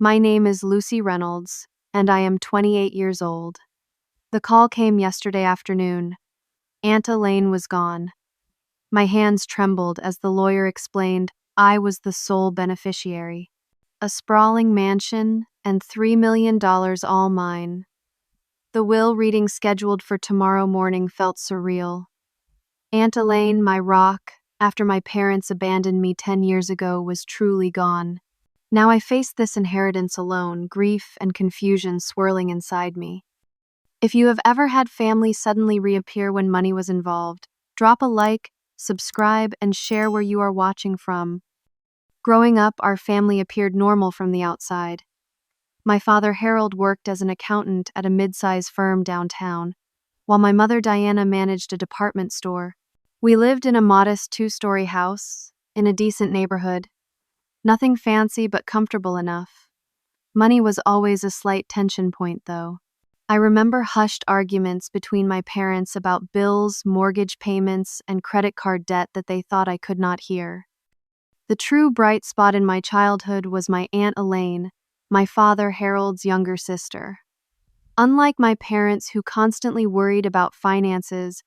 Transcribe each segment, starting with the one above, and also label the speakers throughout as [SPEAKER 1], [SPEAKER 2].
[SPEAKER 1] My name is Lucy Reynolds, and I am 28 years old. The call came yesterday afternoon. Aunt Elaine was gone. My hands trembled as the lawyer explained I was the sole beneficiary. A sprawling mansion and $3 million all mine. The will reading scheduled for tomorrow morning felt surreal. Aunt Elaine, my rock, after my parents abandoned me 10 years ago, was truly gone. Now I faced this inheritance alone, grief and confusion swirling inside me. If you have ever had family suddenly reappear when money was involved, drop a like, subscribe, and share where you are watching from. Growing up, our family appeared normal from the outside. My father Harold worked as an accountant at a mid-size firm downtown, while my mother Diana managed a department store. We lived in a modest 2-story house, in a decent neighborhood. Nothing fancy but comfortable enough. Money was always a slight tension point, though. I remember hushed arguments between my parents about bills, mortgage payments, and credit card debt that they thought I could not hear. The true bright spot in my childhood was my Aunt Elaine, my father Harold's younger sister. Unlike my parents, who constantly worried about finances,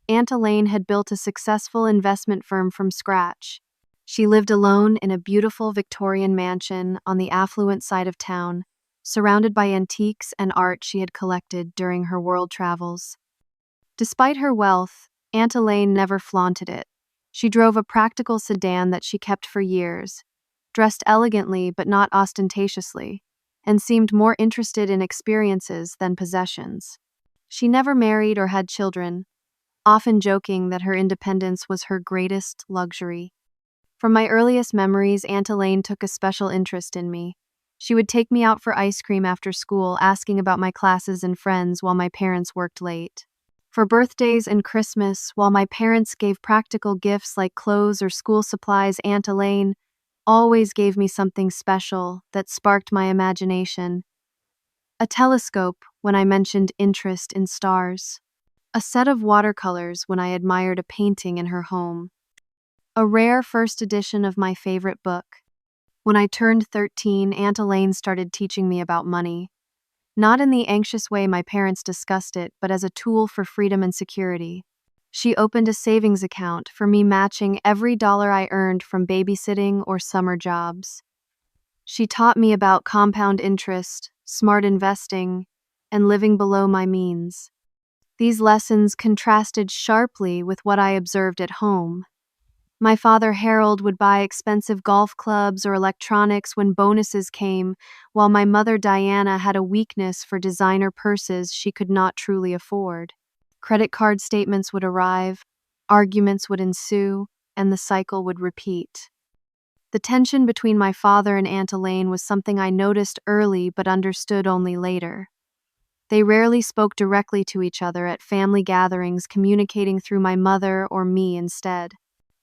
[SPEAKER 1] Aunt Elaine had built a successful investment firm from scratch. She lived alone in a beautiful Victorian mansion on the affluent side of town, surrounded by antiques and art she had collected during her world travels. Despite her wealth, Aunt Elaine never flaunted it. She drove a practical sedan that she kept for years, dressed elegantly but not ostentatiously, and seemed more interested in experiences than possessions. She never married or had children, often joking that her independence was her greatest luxury. From my earliest memories, Aunt Elaine took a special interest in me. She would take me out for ice cream after school, asking about my classes and friends while my parents worked late. For birthdays and Christmas, while my parents gave practical gifts like clothes or school supplies, Aunt Elaine always gave me something special that sparked my imagination. A telescope when I mentioned interest in stars. A set of watercolors when I admired a painting in her home. A rare first edition of my favorite book. When I turned 13, Aunt Elaine started teaching me about money. Not in the anxious way my parents discussed it, but as a tool for freedom and security. She opened a savings account for me, matching every dollar I earned from babysitting or summer jobs. She taught me about compound interest, smart investing, and living below my means. These lessons contrasted sharply with what I observed at home. My father Harold would buy expensive golf clubs or electronics when bonuses came, while my mother Diana had a weakness for designer purses she could not truly afford. Credit card statements would arrive, arguments would ensue, and the cycle would repeat. The tension between my father and Aunt Elaine was something I noticed early but understood only later. They rarely spoke directly to each other at family gatherings, communicating through my mother or me instead.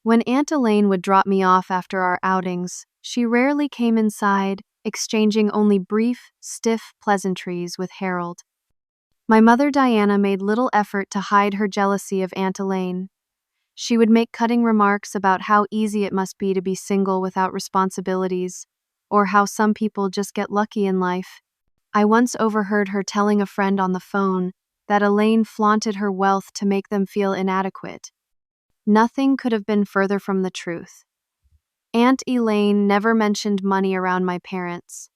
[SPEAKER 1] When Aunt Elaine would drop me off after our outings, she rarely came inside, exchanging only brief, stiff pleasantries with Harold. My mother Diana made little effort to hide her jealousy of Aunt Elaine. She would make cutting remarks about how easy it must be to be single without responsibilities, or how some people just get lucky in life. I once overheard her telling a friend on the phone that Elaine flaunted her wealth to make them feel inadequate. Nothing could have been further from the truth. Aunt Elaine never mentioned money around my parents.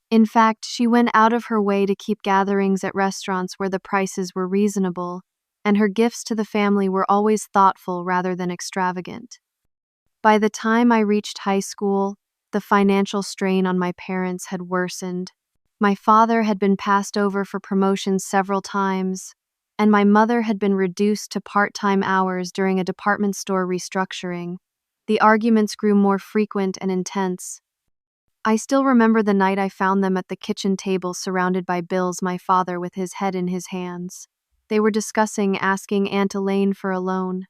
[SPEAKER 1] In fact, she went out of her way to keep gatherings at restaurants where the prices were reasonable, and her gifts to the family were always thoughtful rather than extravagant. By the time I reached high school, the financial strain on my parents had worsened. My father had been passed over for promotion several times, and my mother had been reduced to part-time hours during a department store restructuring. The arguments grew more frequent and intense. I still remember the night I found them at the kitchen table surrounded by bills, my father with his head in his hands. They were discussing asking Aunt Elaine for a loan.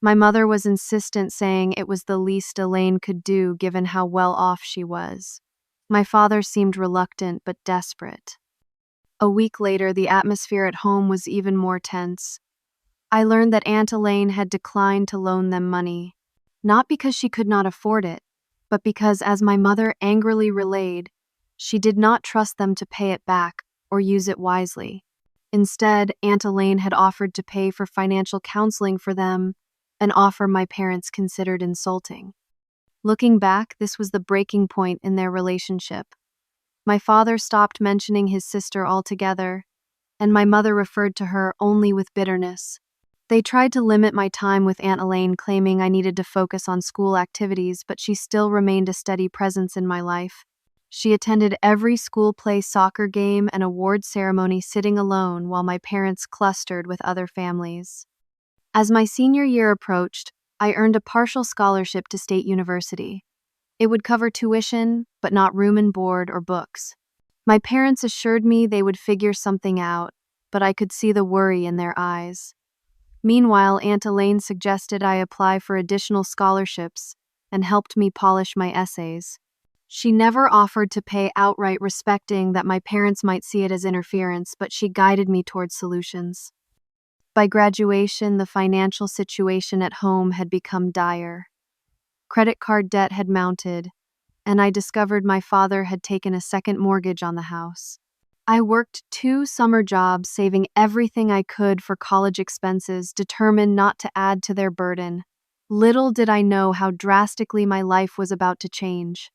[SPEAKER 1] My mother was insistent, saying it was the least Elaine could do given how well off she was. My father seemed reluctant but desperate. A week later, the atmosphere at home was even more tense. I learned that Aunt Elaine had declined to loan them money, not because she could not afford it, but because, as my mother angrily relayed, She did not trust them to pay it back or use it wisely. Instead, Aunt Elaine had offered to pay for financial counseling for them, an offer my parents considered insulting. Looking back, this was the breaking point in their relationship. My father stopped mentioning his sister altogether, and my mother referred to her only with bitterness. They tried to limit my time with Aunt Elaine, claiming I needed to focus on school activities, but she still remained a steady presence in my life. She attended every school play, soccer game, and award ceremony sitting alone while my parents clustered with other families. As my senior year approached, I earned a partial scholarship to State University. It would cover tuition, but not room and board or books. My parents assured me they would figure something out, but I could see the worry in their eyes. Meanwhile, Aunt Elaine suggested I apply for additional scholarships and helped me polish my essays. She never offered to pay outright, respecting that my parents might see it as interference, but she guided me towards solutions. By graduation, the financial situation at home had become dire. Credit card debt had mounted, and I discovered my father had taken a second mortgage on the house. I worked 2 summer jobs, saving everything I could for college expenses, determined not to add to their burden. Little did I know how drastically my life was about to change.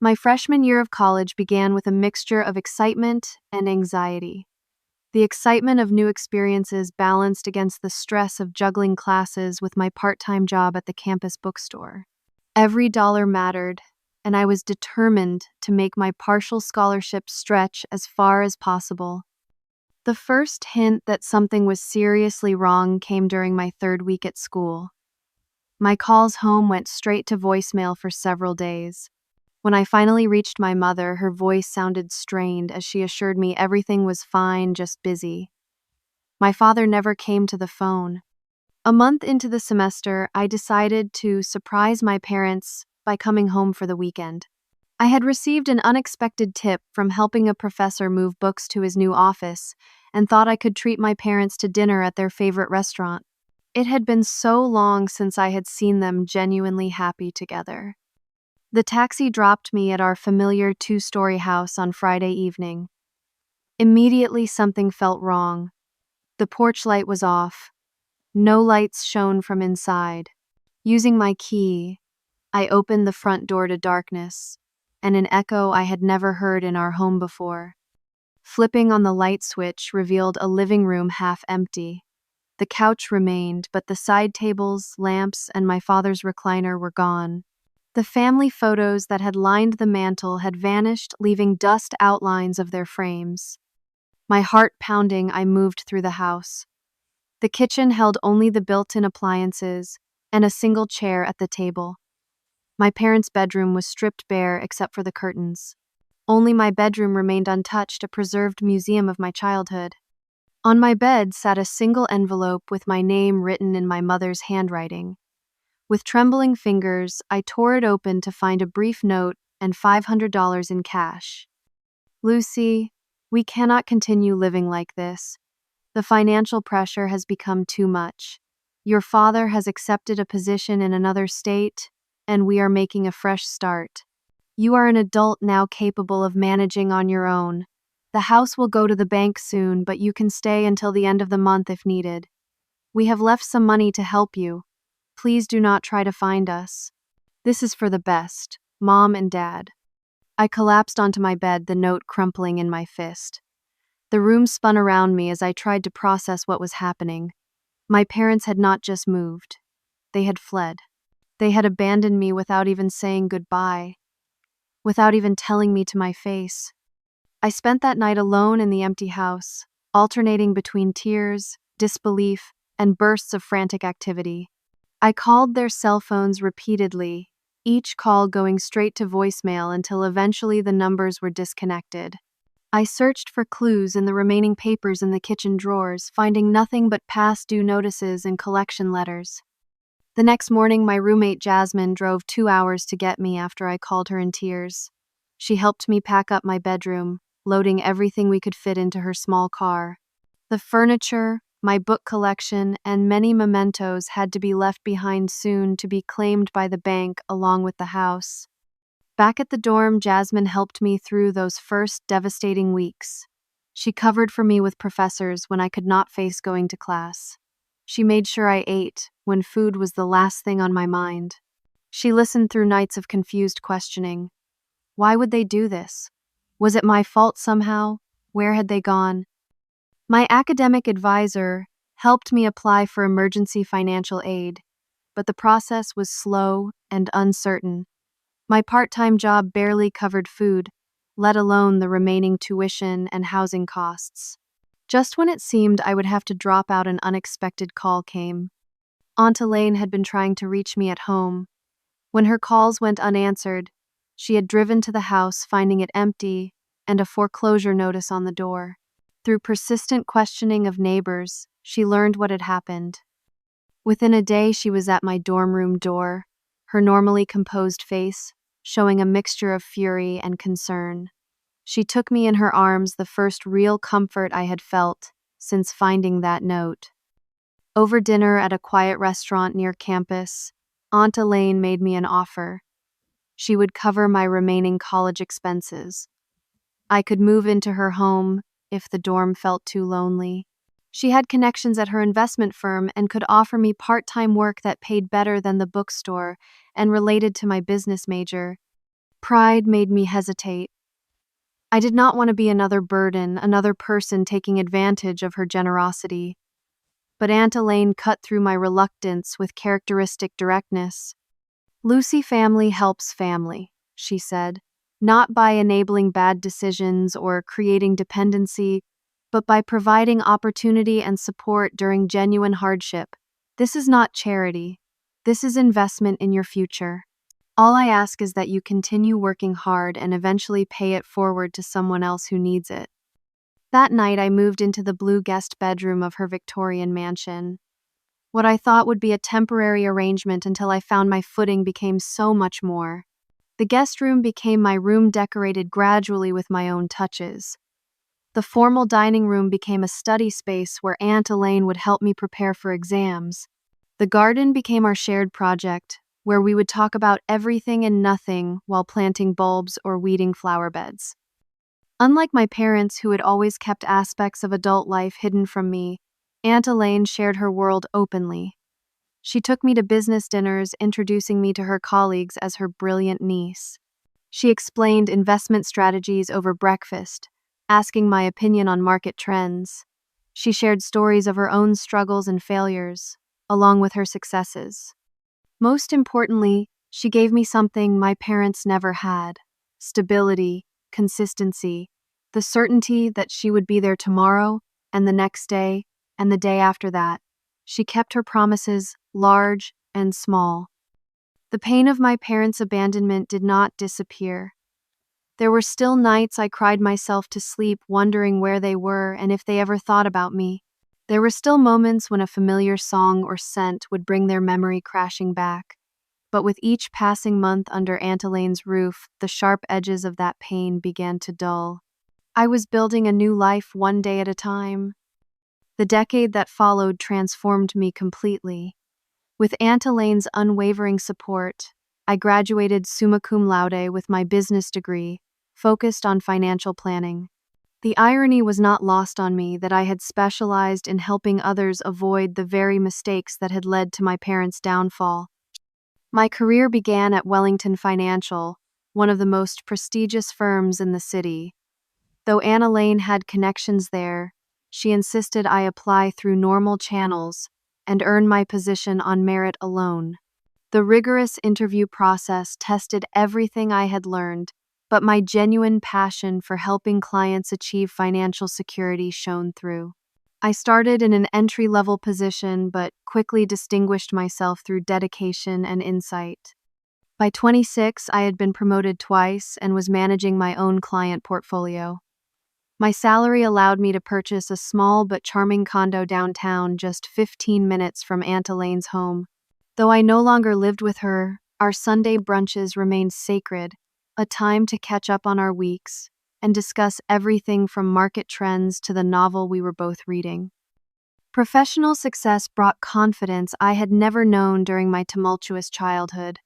[SPEAKER 1] My freshman year of college began with a mixture of excitement and anxiety. The excitement of new experiences balanced against the stress of juggling classes with my part-time job at the campus bookstore. Every dollar mattered, and I was determined to make my partial scholarship stretch as far as possible. The first hint that something was seriously wrong came during my 3rd week at school. My calls home went straight to voicemail for several days. When I finally reached my mother, her voice sounded strained as she assured me everything was fine, just busy. My father never came to the phone. A month into the semester, I decided to surprise my parents by coming home for the weekend. I had received an unexpected tip from helping a professor move books to his new office and thought I could treat my parents to dinner at their favorite restaurant. It had been so long since I had seen them genuinely happy together. The taxi dropped me at our familiar 2-story house on Friday evening. Immediately, something felt wrong. The porch light was off. No lights shone from inside. Using my key, I opened the front door to darkness, and an echo I had never heard in our home before. Flipping on the light switch revealed a living room half empty. The couch remained, but the side tables, lamps, and my father's recliner were gone. The family photos that had lined the mantel had vanished, leaving dust outlines of their frames. My heart pounding, I moved through the house. The kitchen held only the built-in appliances and a single chair at the table. My parents' bedroom was stripped bare except for the curtains. Only my bedroom remained untouched, a preserved museum of my childhood. On my bed sat a single envelope with my name written in my mother's handwriting. With trembling fingers, I tore it open to find a brief note and $500 in cash. "Lucy, we cannot continue living like this. The financial pressure has become too much. Your father has accepted a position in another state, and we are making a fresh start. You are an adult now, capable of managing on your own. The house will go to the bank soon, but you can stay until the end of the month if needed. We have left some money to help you. Please do not try to find us. This is for the best, Mom and Dad." I collapsed onto my bed, the note crumpling in my fist. The room spun around me as I tried to process what was happening. My parents had not just moved. They had fled. They had abandoned me without even saying goodbye, without even telling me to my face. I spent that night alone in the empty house, alternating between tears, disbelief, and bursts of frantic activity. I called their cell phones repeatedly, each call going straight to voicemail until eventually the numbers were disconnected. I searched for clues in the remaining papers in the kitchen drawers, finding nothing but past due notices and collection letters. The next morning, my roommate Jasmine drove 2 hours to get me after I called her in tears. She helped me pack up my bedroom, loading everything we could fit into her small car. The furniture, my book collection, and many mementos had to be left behind soon to be claimed by the bank along with the house. Back at the dorm, Jasmine helped me through those first devastating weeks. She covered for me with professors when I could not face going to class. She made sure I ate when food was the last thing on my mind. She listened through nights of confused questioning. Why would they do this? Was it my fault somehow? Where had they gone? My academic advisor helped me apply for emergency financial aid, but the process was slow and uncertain. My part-time job barely covered food, let alone the remaining tuition and housing costs. Just when it seemed I would have to drop out, an unexpected call came. Aunt Elaine had been trying to reach me at home. When her calls went unanswered, she had driven to the house, finding it empty and a foreclosure notice on the door. Through persistent questioning of neighbors, she learned what had happened. Within a day, she was at my dorm room door, her normally composed face showing a mixture of fury and concern. She took me in her arms, the first real comfort I had felt since finding that note. Over dinner at a quiet restaurant near campus, Aunt Elaine made me an offer. She would cover my remaining college expenses. I could move into her home if the dorm felt too lonely. She had connections at her investment firm and could offer me part-time work that paid better than the bookstore and related to my business major. Pride made me hesitate. I did not want to be another burden, another person taking advantage of her generosity. But Aunt Elaine cut through my reluctance with characteristic directness. "Lucy, family helps family," she said, "not by enabling bad decisions or creating dependency, but by providing opportunity and support during genuine hardship. This is not charity. This is investment in your future. All I ask is that you continue working hard and eventually pay it forward to someone else who needs it." That night, I moved into the blue guest bedroom of her Victorian mansion. What I thought would be a temporary arrangement until I found my footing became so much more. The guest room became my room, decorated gradually with my own touches. The formal dining room became a study space where Aunt Elaine would help me prepare for exams. The garden became our shared project, where we would talk about everything and nothing while planting bulbs or weeding flower beds. Unlike my parents, who had always kept aspects of adult life hidden from me, Aunt Elaine shared her world openly. She took me to business dinners, introducing me to her colleagues as her brilliant niece. She explained investment strategies over breakfast, asking my opinion on market trends. She shared stories of her own struggles and failures, along with her successes. Most importantly, she gave me something my parents never had: stability, consistency, the certainty that she would be there tomorrow and the next day and the day after that. She kept her promises, large and small. The pain of my parents' abandonment did not disappear. There were still nights I cried myself to sleep, wondering where they were and if they ever thought about me. There were still moments when a familiar song or scent would bring their memory crashing back. But with each passing month under Aunt Elaine's roof, the sharp edges of that pain began to dull. I was building a new life one day at a time. The decade that followed transformed me completely. With Aunt Elaine's unwavering support, I graduated summa cum laude with my business degree, focused on financial planning. The irony was not lost on me that I had specialized in helping others avoid the very mistakes that had led to my parents' downfall. My career began at Wellington Financial, one of the most prestigious firms in the city. Though Aunt Elaine had connections there, she insisted I apply through normal channels and earn my position on merit alone. The rigorous interview process tested everything I had learned, but my genuine passion for helping clients achieve financial security shone through. I started in an entry-level position, but quickly distinguished myself through dedication and insight. By 26, I had been promoted twice and was managing my own client portfolio. My salary allowed me to purchase a small but charming condo downtown, just 15 minutes from Aunt Elaine's home. Though I no longer lived with her, our Sunday brunches remained sacred, a time to catch up on our weeks and discuss everything from market trends to the novel we were both reading. Professional success brought confidence I had never known during my tumultuous childhood.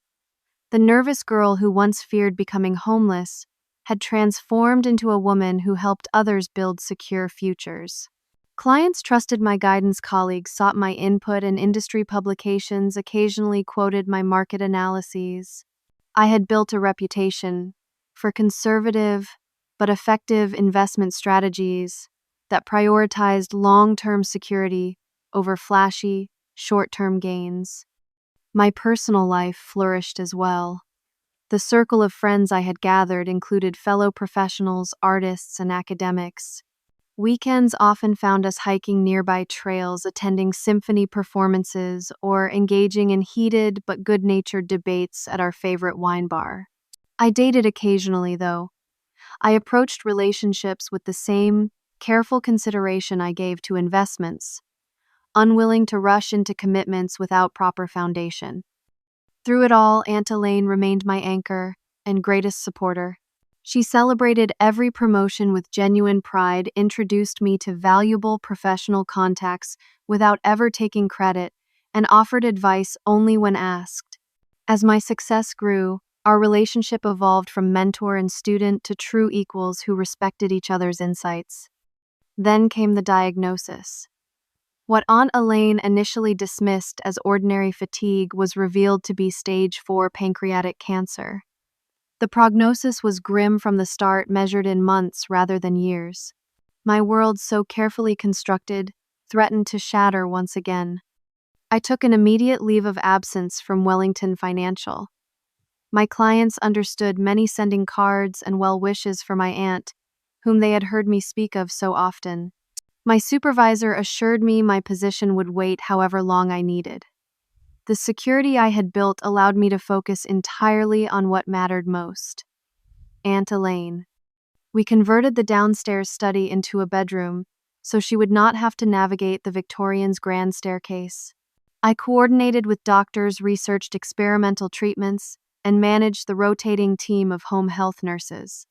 [SPEAKER 1] The nervous girl who once feared becoming homeless had transformed into a woman who helped others build secure futures. Clients trusted my guidance, colleagues sought my input, and industry publications occasionally quoted my market analyses. I had built a reputation for conservative but effective investment strategies that prioritized long-term security over flashy, short-term gains. My personal life flourished as well. The circle of friends I had gathered included fellow professionals, artists, and academics. Weekends often found us hiking nearby trails, attending symphony performances, or engaging in heated but good-natured debates at our favorite wine bar. I dated occasionally, though. I approached relationships with the same careful consideration I gave to investments, unwilling to rush into commitments without proper foundation. Through it all, Aunt Elaine remained my anchor and greatest supporter. She celebrated every promotion with genuine pride, introduced me to valuable professional contacts without ever taking credit, and offered advice only when asked. As my success grew, our relationship evolved from mentor and student to true equals who respected each other's insights. Then came the diagnosis. What Aunt Elaine initially dismissed as ordinary fatigue was revealed to be stage 4 pancreatic cancer. The prognosis was grim from the start, measured in months rather than years. My world, so carefully constructed, threatened to shatter once again. I took an immediate leave of absence from Wellington Financial. My clients understood, many sending cards and well wishes for my aunt, whom they had heard me speak of so often. My supervisor assured me my position would wait however long I needed. The security I had built allowed me to focus entirely on what mattered most. Aunt Elaine. We converted the downstairs study into a bedroom, so she would not have to navigate the Victorian's grand staircase. I coordinated with doctors, researched experimental treatments, and managed the rotating team of home health nurses.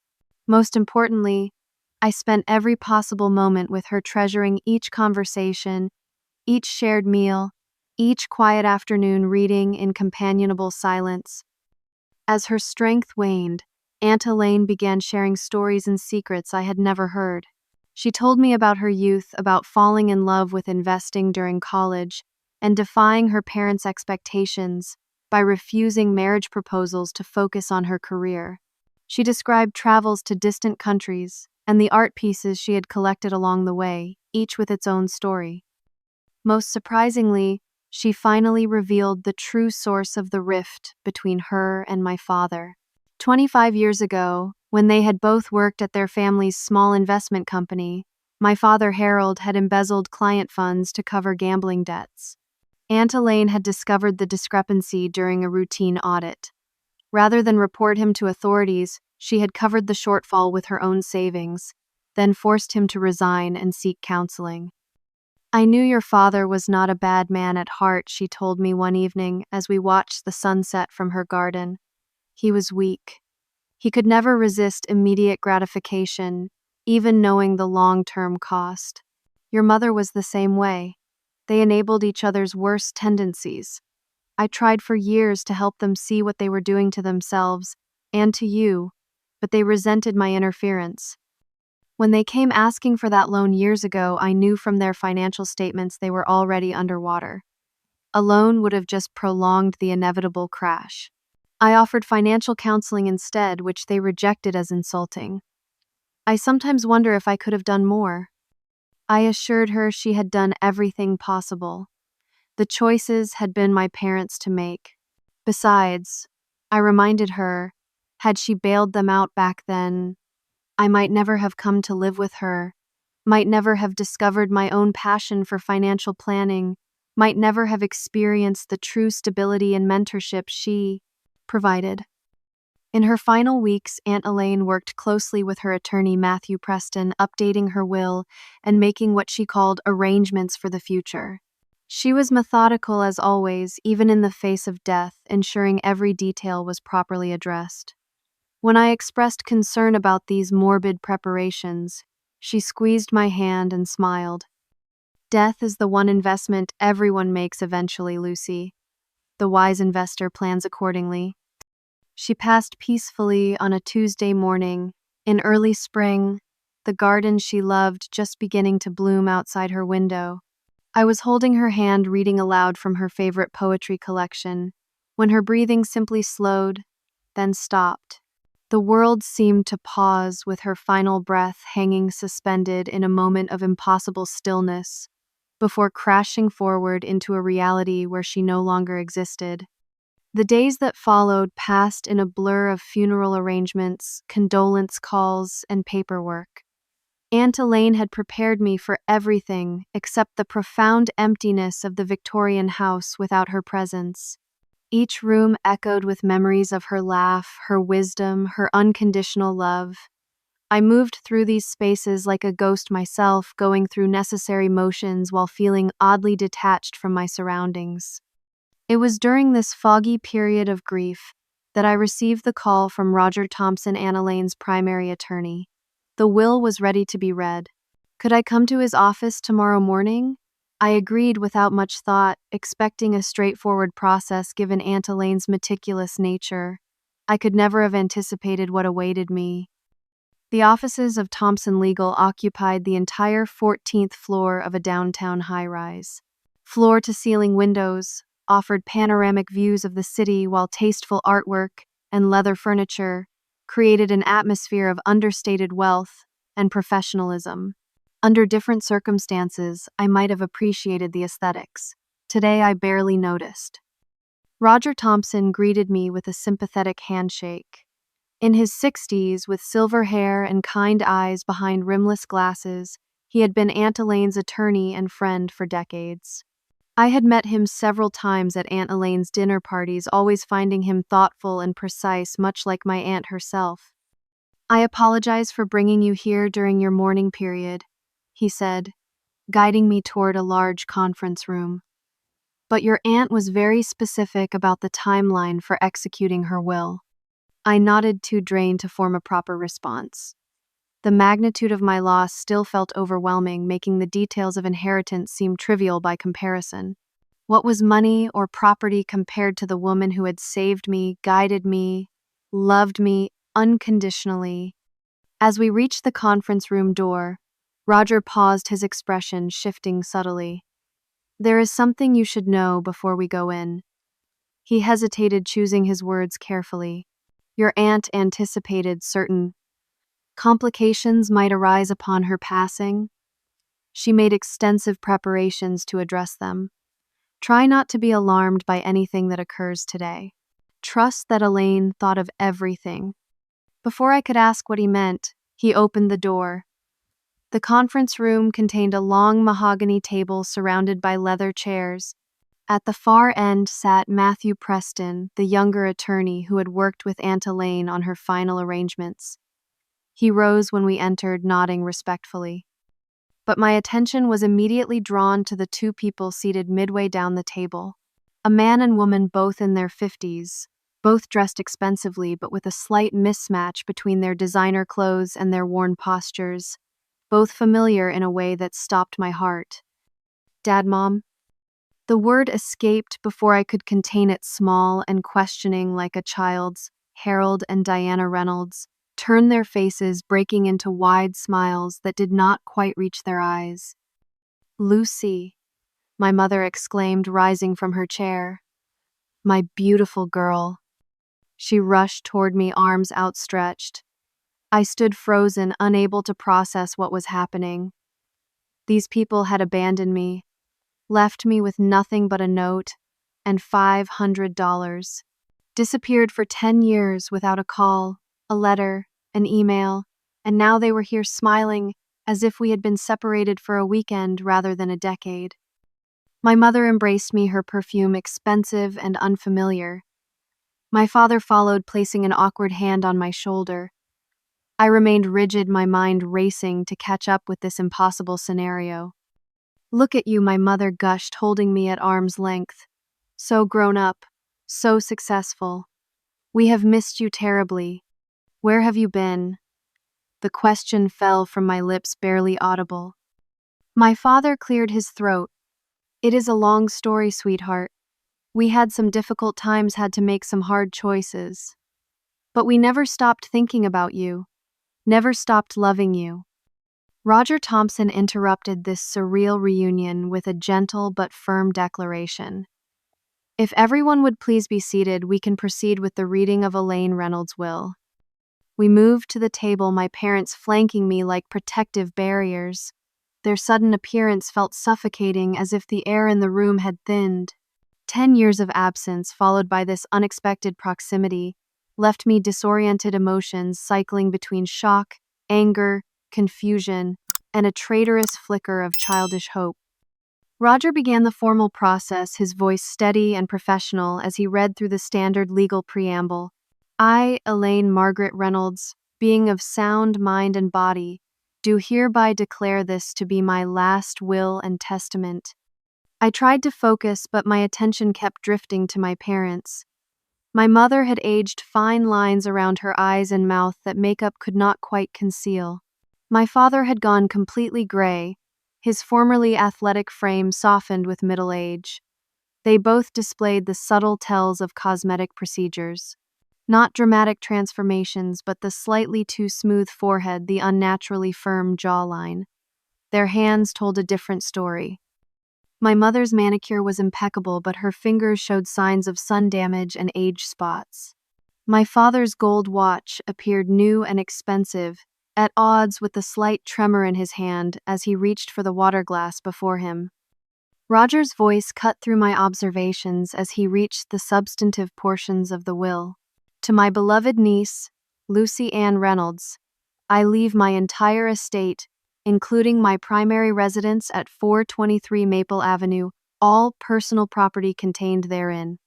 [SPEAKER 1] Most importantly, I spent every possible moment with her, treasuring each conversation, each shared meal, each quiet afternoon reading in companionable silence. As her strength waned, Aunt Elaine began sharing stories and secrets I had never heard. She told me about her youth, about falling in love with investing during college, and defying her parents' expectations by refusing marriage proposals to focus on her career. She described travels to distant countries and the art pieces she had collected along the way, each with its own story. Most surprisingly, she finally revealed the true source of the rift between her and my father. 25 years ago, when they had both worked at their family's small investment company, my father, Harold, had embezzled client funds to cover gambling debts. Aunt Elaine had discovered the discrepancy during a routine audit. Rather than report him to authorities, she had covered the shortfall with her own savings, then forced him to resign and seek counseling. "I knew your father was not a bad man at heart," she told me one evening as we watched the sunset from her garden. "He was weak. He could never resist immediate gratification, even knowing the long-term cost. Your mother was the same way. They enabled each other's worst tendencies. I tried for years to help them see what they were doing to themselves and to you, but they resented my interference. When they came asking for that loan years ago, I knew from their financial statements they were already underwater. A loan would have just prolonged the inevitable crash. I offered financial counseling instead, which they rejected as insulting. I sometimes wonder if I could have done more." I assured her she had done everything possible. The choices had been my parents' to make. Besides, I reminded her, had she bailed them out back then, I might never have come to live with her, might never have discovered my own passion for financial planning, might never have experienced the true stability and mentorship she provided. In her final weeks, Aunt Elaine worked closely with her attorney, Matthew Preston, updating her will and making what she called arrangements for the future. She was methodical as always, even in the face of death, ensuring every detail was properly addressed. When I expressed concern about these morbid preparations, she squeezed my hand and smiled. "Death is the one investment everyone makes eventually, Lucy. The wise investor plans accordingly." She passed peacefully on a Tuesday morning, in early spring, the garden she loved just beginning to bloom outside her window. I was holding her hand reading aloud from her favorite poetry collection, when her breathing simply slowed, then stopped. The world seemed to pause with her final breath hanging suspended in a moment of impossible stillness, before crashing forward into a reality where she no longer existed. The days that followed passed in a blur of funeral arrangements, condolence calls, and paperwork. Aunt Elaine had prepared me for everything except the profound emptiness of the Victorian house without her presence. Each room echoed with memories of her laugh, her wisdom, her unconditional love. I moved through these spaces like a ghost myself, going through necessary motions while feeling oddly detached from my surroundings. It was during this foggy period of grief that I received the call from Roger Thompson, Aunt Elaine's primary attorney. The will was ready to be read. Could I come to his office tomorrow morning? I agreed without much thought, expecting a straightforward process given Aunt Elaine's meticulous nature. I could never have anticipated what awaited me. The offices of Thompson Legal occupied the entire 14th floor of a downtown high-rise. Floor-to-ceiling windows offered panoramic views of the city, while tasteful artwork and leather furniture created an atmosphere of understated wealth and professionalism. Under different circumstances, I might have appreciated the aesthetics. Today, I barely noticed. Roger Thompson greeted me with a sympathetic handshake. In his 60s, with silver hair and kind eyes behind rimless glasses, he had been Aunt Elaine's attorney and friend for decades. I had met him several times at Aunt Elaine's dinner parties, always finding him thoughtful and precise, much like my aunt herself. "I apologize for bringing you here during your mourning period," he said, guiding me toward a large conference room. "But your aunt was very specific about the timeline for executing her will." I nodded, too drained to form a proper response. The magnitude of my loss still felt overwhelming, making the details of inheritance seem trivial by comparison. What was money or property compared to the woman who had saved me, guided me, loved me unconditionally? As we reached the conference room door, Roger paused, his expression shifting subtly. "There is something you should know before we go in." He hesitated, choosing his words carefully. "Your aunt anticipated certain complications might arise upon her passing. She made extensive preparations to address them. Try not to be alarmed by anything that occurs today. Trust that Elaine thought of everything." Before I could ask what he meant, he opened the door. The conference room contained a long mahogany table surrounded by leather chairs. At the far end sat Matthew Preston, the younger attorney who had worked with Aunt Elaine on her final arrangements. He rose when we entered, nodding respectfully. But my attention was immediately drawn to the two people seated midway down the table. A man and woman, both in their 50s, both dressed expensively but with a slight mismatch between their designer clothes and their worn postures, both familiar in a way that stopped my heart. "Dad, Mom?" The word escaped before I could contain it, small and questioning like a child's. Harold and Diana Reynolds turned their faces, breaking into wide smiles that did not quite reach their eyes. "Lucy," my mother exclaimed, rising from her chair. "My beautiful girl." She rushed toward me, arms outstretched. I stood frozen, unable to process what was happening. These people had abandoned me, left me with nothing but a note and $500. Disappeared for 10 years without a call, a letter, an email, and now they were here smiling as if we had been separated for a weekend rather than a decade. My mother embraced me, her perfume expensive and unfamiliar. My father followed, placing an awkward hand on my shoulder. I remained rigid, my mind racing to catch up with this impossible scenario. "Look at you," my mother gushed, holding me at arm's length. "So grown up, so successful. We have missed you terribly. Where have you been?" The question fell from my lips, barely audible. My father cleared his throat. "It is a long story, sweetheart. We had some difficult times, had to make some hard choices." But we never stopped thinking about you, never stopped loving you. Roger Thompson interrupted this surreal reunion with a gentle but firm declaration. If everyone would please be seated, we can proceed with the reading of Elaine Reynolds' will. We moved to the table, my parents flanking me like protective barriers. Their sudden appearance felt suffocating, as if the air in the room had thinned. 10 years of absence, followed by this unexpected proximity, left me disoriented, emotions cycling between shock, anger, confusion, and a traitorous flicker of childish hope. Roger began the formal process, his voice steady and professional as he read through the standard legal preamble. I, Elaine Margaret Reynolds, being of sound mind and body, do hereby declare this to be my last will and testament. I tried to focus, but my attention kept drifting to my parents. My mother had aged fine lines around her eyes and mouth that makeup could not quite conceal. My father had gone completely gray, his formerly athletic frame softened with middle age. They both displayed the subtle tells of cosmetic procedures. Not dramatic transformations, but the slightly too smooth forehead, the unnaturally firm jawline. Their hands told a different story. My mother's manicure was impeccable, but her fingers showed signs of sun damage and age spots. My father's gold watch appeared new and expensive, at odds with the slight tremor in his hand as he reached for the water glass before him. Roger's voice cut through my observations as he reached the substantive portions of the will. To my beloved niece, Lucy Ann Reynolds, I leave my entire estate, including my primary residence at 423 Maple Avenue, all personal property contained therein.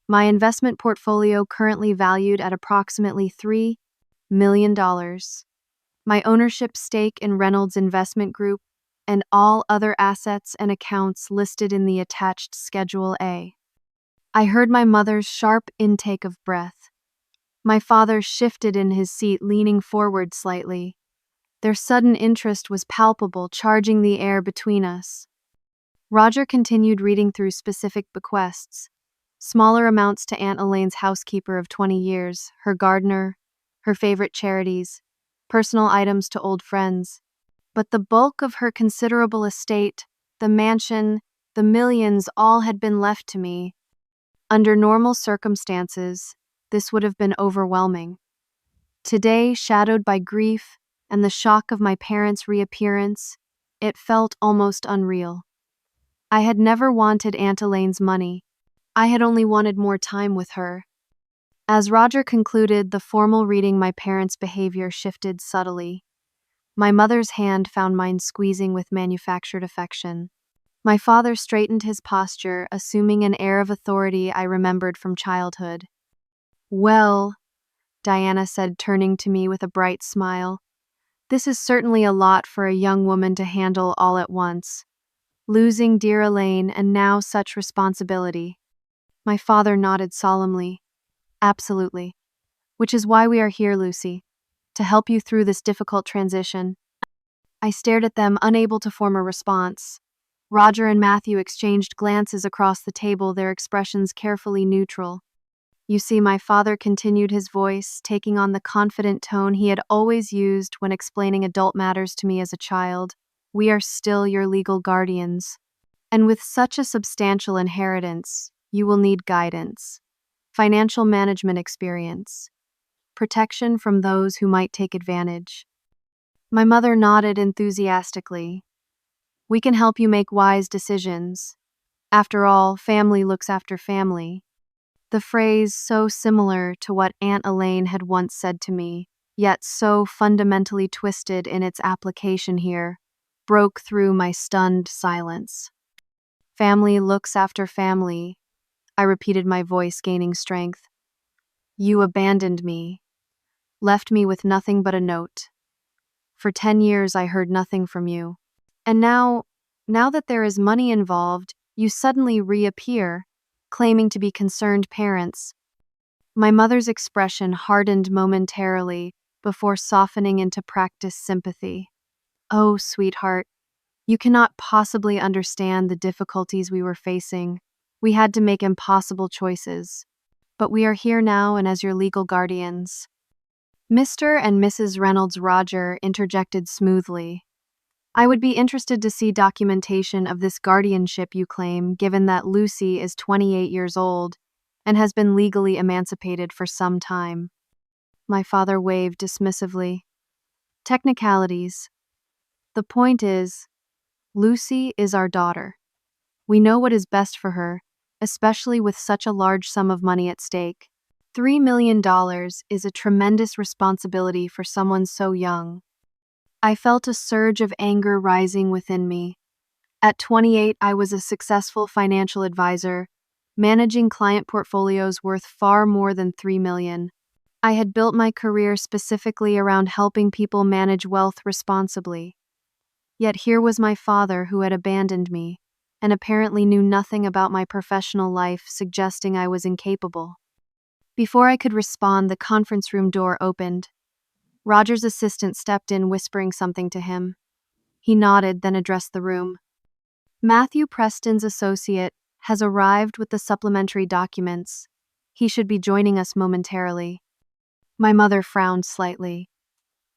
[SPEAKER 1] My investment portfolio currently valued at approximately $3 million. My ownership stake in Reynolds Investment Group, and all other assets and accounts listed in the attached Schedule A. I heard my mother's sharp intake of breath. My father shifted in his seat, leaning forward slightly. Their sudden interest was palpable, charging the air between us. Roger continued reading through specific bequests. Smaller amounts to Aunt Elaine's housekeeper of 20 years, her gardener, her favorite charities, personal items to old friends. But the bulk of her considerable estate, the mansion, the millions, all had been left to me. Under normal circumstances, this would have been overwhelming. Today, shadowed by grief and the shock of my parents' reappearance, it felt almost unreal. I had never wanted Aunt Elaine's money. I had only wanted more time with her. As Roger concluded the formal reading, my parents' behavior shifted subtly. My mother's hand found mine squeezing with manufactured affection. My father straightened his posture, assuming an air of authority I remembered from childhood. Well, Diana said, turning to me with a bright smile, this is certainly a lot for a young woman to handle all at once. Losing dear Elaine, and now such responsibility. My father nodded solemnly. Absolutely. Which is why we are here, Lucy. To help you through this difficult transition. I stared at them, unable to form a response. Roger and Matthew exchanged glances across the table, their expressions carefully neutral. You see, my father continued, his voice taking on the confident tone he had always used when explaining adult matters to me as a child. We are still your legal guardians. And with such a substantial inheritance, you will need guidance, financial management experience, protection from those who might take advantage. My mother nodded enthusiastically. We can help you make wise decisions. After all, family looks after family. The phrase, so similar to what Aunt Elaine had once said to me, yet so fundamentally twisted in its application here, broke through my stunned silence. Family looks after family, I repeated, my voice gaining strength. You abandoned me, left me with nothing but a note. For 10 years I heard nothing from you. And now that there is money involved, you suddenly reappear, claiming to be concerned parents. My mother's expression hardened momentarily before softening into practiced sympathy. Oh, sweetheart, you cannot possibly understand the difficulties we were facing. We had to make impossible choices. But we are here now, and as your legal guardians, Mr. and Mrs. Reynolds Roger interjected smoothly. I would be interested to see documentation of this guardianship you claim, given that Lucy is 28 years old and has been legally emancipated for some time. My father waved dismissively. Technicalities. The point is, Lucy is our daughter. We know what is best for her, especially with such a large sum of money at stake. $3 million is a tremendous responsibility for someone so young. I felt a surge of anger rising within me. At 28, I was a successful financial advisor, managing client portfolios worth far more than $3 million. I had built my career specifically around helping people manage wealth responsibly. Yet here was my father who had abandoned me, and apparently knew nothing about my professional life, suggesting I was incapable. Before I could respond, the conference room door opened. Roger's assistant stepped in, whispering something to him. He nodded, then addressed the room. Matthew Preston's associate has arrived with the supplementary documents. He should be joining us momentarily. My mother frowned slightly.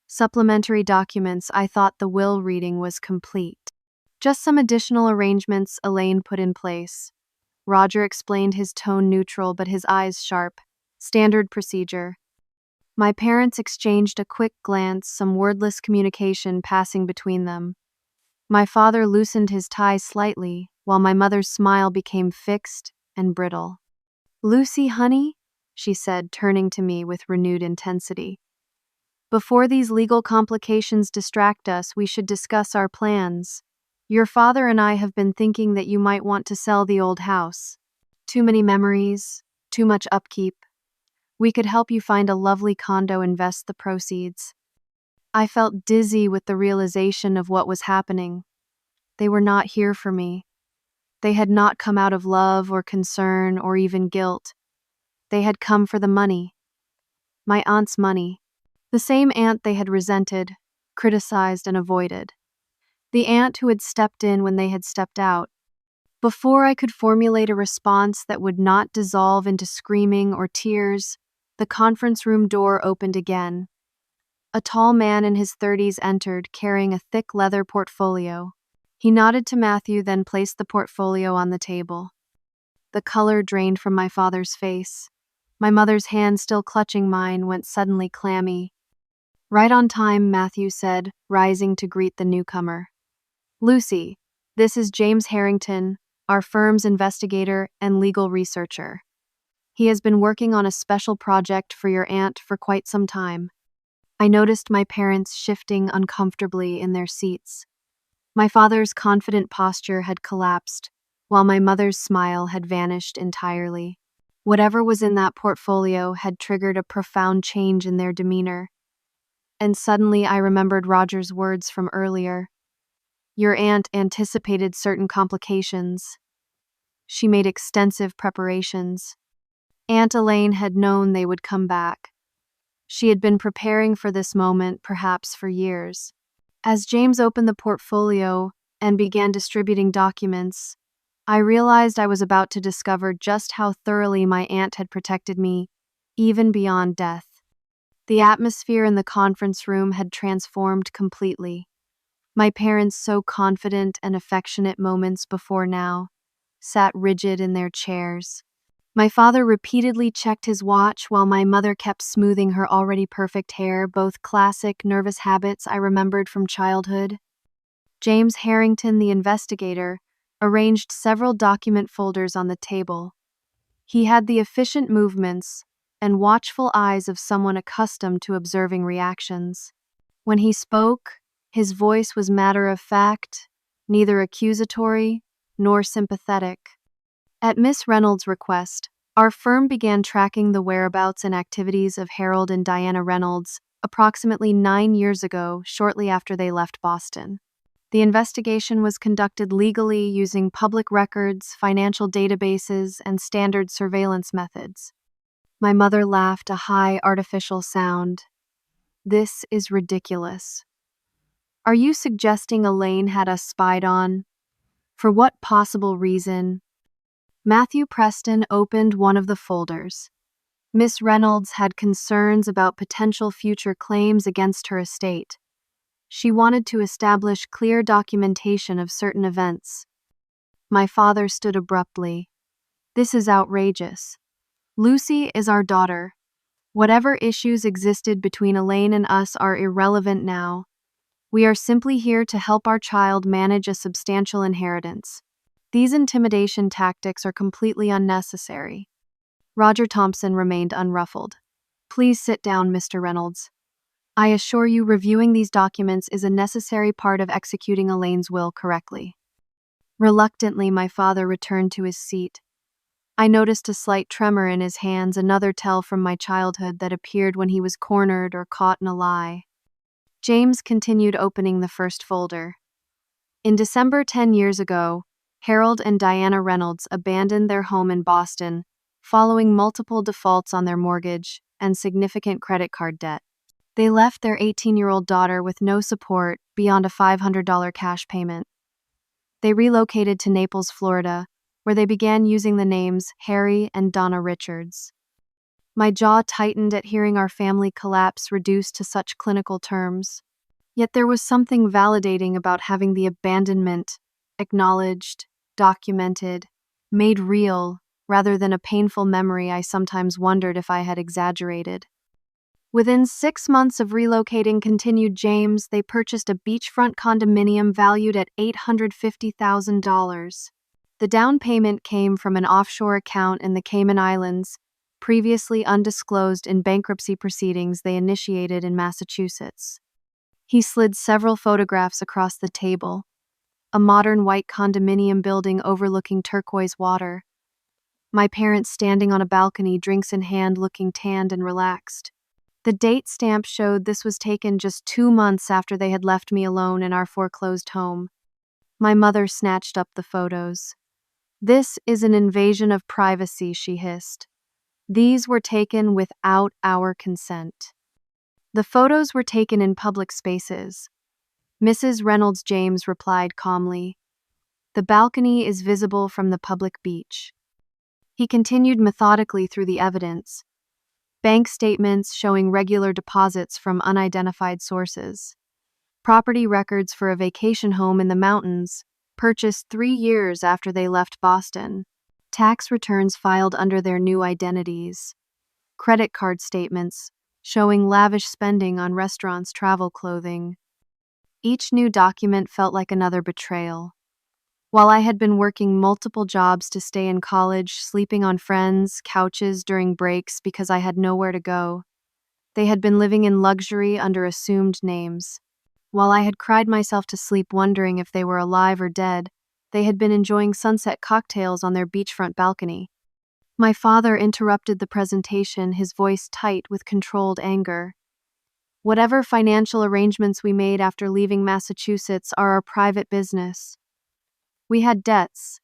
[SPEAKER 1] Supplementary documents. I thought the will reading was complete. Just some additional arrangements Elaine put in place. Roger explained, his tone neutral but his eyes sharp. Standard procedure. My parents exchanged a quick glance, some wordless communication passing between them. My father loosened his tie slightly, while my mother's smile became fixed and brittle. "Lucy, honey," she said, turning to me with renewed intensity. "Before these legal complications distract us, we should discuss our plans. Your father and I have been thinking that you might want to sell the old house. Too many memories, too much upkeep. We could help you find a lovely condo, invest the proceeds." I felt dizzy with the realization of what was happening. They were not here for me. They had not come out of love or concern or even guilt. They had come for the money. My aunt's money. The same aunt they had resented, criticized, and avoided. The aunt who had stepped in when they had stepped out. Before I could formulate a response that would not dissolve into screaming or tears, the conference room door opened again. A tall man in his 30s entered, carrying a thick leather portfolio. He nodded to Matthew, then placed the portfolio on the table. The color drained from my father's face. My mother's hand, still clutching mine, went suddenly clammy. "Right on time," Matthew said, rising to greet the newcomer. "Lucy, this is James Harrington, our firm's investigator and legal researcher. He has been working on a special project for your aunt for quite some time." I noticed my parents shifting uncomfortably in their seats. My father's confident posture had collapsed, while my mother's smile had vanished entirely. Whatever was in that portfolio had triggered a profound change in their demeanor. And suddenly I remembered Roger's words from earlier. Your aunt anticipated certain complications. She made extensive preparations. Aunt Elaine had known they would come back. She had been preparing for this moment, perhaps for years. As James opened the portfolio and began distributing documents, I realized I was about to discover just how thoroughly my aunt had protected me, even beyond death. The atmosphere in the conference room had transformed completely. My parents, so confident and affectionate moments before now, sat rigid in their chairs. My father repeatedly checked his watch while my mother kept smoothing her already perfect hair, both classic nervous habits I remembered from childhood. James Harrington, the investigator, arranged several document folders on the table. He had the efficient movements and watchful eyes of someone accustomed to observing reactions. When he spoke, his voice was matter-of-fact, neither accusatory nor sympathetic. At Miss Reynolds' request, our firm began tracking the whereabouts and activities of Harold and Diana Reynolds approximately 9 years ago, shortly after they left Boston. The investigation was conducted legally using public records, financial databases, and standard surveillance methods. My mother laughed, a high, artificial sound. "This is ridiculous. Are you suggesting Elaine had us spied on? For what possible reason?" Matthew Preston opened one of the folders. Miss Reynolds had concerns about potential future claims against her estate. She wanted to establish clear documentation of certain events. My father stood abruptly. "This is outrageous. Lucy is our daughter. Whatever issues existed between Elaine and us are irrelevant now. We are simply here to help our child manage a substantial inheritance. These intimidation tactics are completely unnecessary." Roger Thompson remained unruffled. "Please sit down, Mr. Reynolds. I assure you reviewing these documents is a necessary part of executing Elaine's will correctly." Reluctantly, my father returned to his seat. I noticed a slight tremor in his hands, another tell from my childhood that appeared when he was cornered or caught in a lie. James continued opening the first folder. In December 10 years ago, Harold and Diana Reynolds abandoned their home in Boston, following multiple defaults on their mortgage and significant credit card debt. They left their 18-year-old daughter with no support beyond a $500 cash payment. They relocated to Naples, Florida, where they began using the names Harry and Donna Richards. My jaw tightened at hearing our family collapse reduced to such clinical terms. Yet there was something validating about having the abandonment acknowledged, documented, made real, rather than a painful memory I sometimes wondered if I had exaggerated. Within 6 months of relocating, continued James, they purchased a beachfront condominium valued at $850,000. The down payment came from an offshore account in the Cayman Islands, previously undisclosed in bankruptcy proceedings they initiated in Massachusetts. He slid several photographs across the table. A modern white condominium building overlooking turquoise water. My parents standing on a balcony, drinks in hand, looking tanned and relaxed. The date stamp showed this was taken just 2 months after they had left me alone in our foreclosed home. My mother snatched up the photos. "This is an invasion of privacy," she hissed. "These were taken without our consent." The photos were taken in public spaces. Mrs. Reynolds James replied calmly, "The balcony is visible from the public beach." He continued methodically through the evidence. Bank statements showing regular deposits from unidentified sources. Property records for a vacation home in the mountains, purchased 3 years after they left Boston. Tax returns filed under their new identities. Credit card statements showing lavish spending on restaurants, travel, clothing. Each new document felt like another betrayal. While I had been working multiple jobs to stay in college, sleeping on friends' couches during breaks because I had nowhere to go, they had been living in luxury under assumed names. While I had cried myself to sleep wondering if they were alive or dead, they had been enjoying sunset cocktails on their beachfront balcony. My father interrupted the presentation, his voice tight with controlled anger. "Whatever financial arrangements we made after leaving Massachusetts are our private business. We had debts.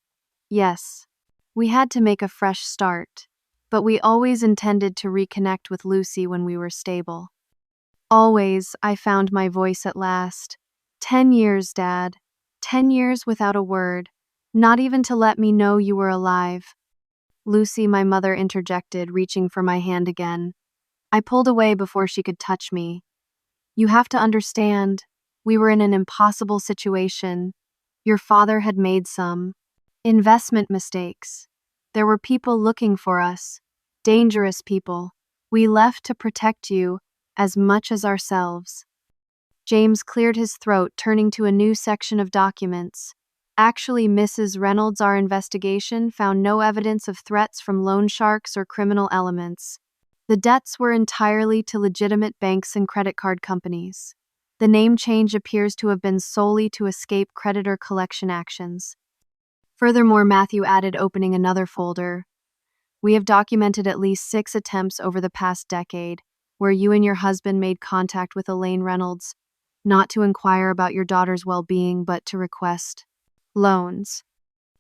[SPEAKER 1] Yes. We had to make a fresh start. But we always intended to reconnect with Lucy when we were stable." Always, I found my voice at last. 10 years, Dad. 10 years without a word. Not even to let me know you were alive. "Lucy," my mother interjected, reaching for my hand again. I pulled away before she could touch me. "You have to understand, we were in an impossible situation. Your father had made some investment mistakes. There were people looking for us, dangerous people. We left to protect you as much as ourselves." James cleared his throat, turning to a new section of documents. "Actually, Mrs. Reynolds, our investigation found no evidence of threats from loan sharks or criminal elements. The debts were entirely to legitimate banks and credit card companies. The name change appears to have been solely to escape creditor collection actions." Furthermore, Matthew added, opening another folder, "We have documented at least 6 attempts over the past decade where you and your husband made contact with Elaine Reynolds, not to inquire about your daughter's well-being, but to request loans."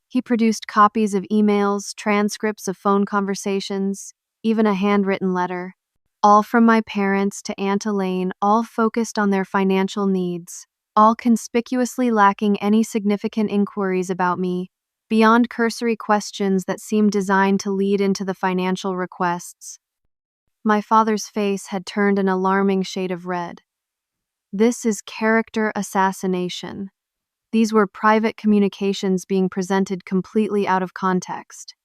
[SPEAKER 1] He produced copies of emails, transcripts of phone conversations, even a handwritten letter. All from my parents to Aunt Elaine, all focused on their financial needs, all conspicuously lacking any significant inquiries about me, beyond cursory questions that seemed designed to lead into the financial requests. My father's face had turned an alarming shade of red. This is character assassination. These were private communications being presented completely out of context.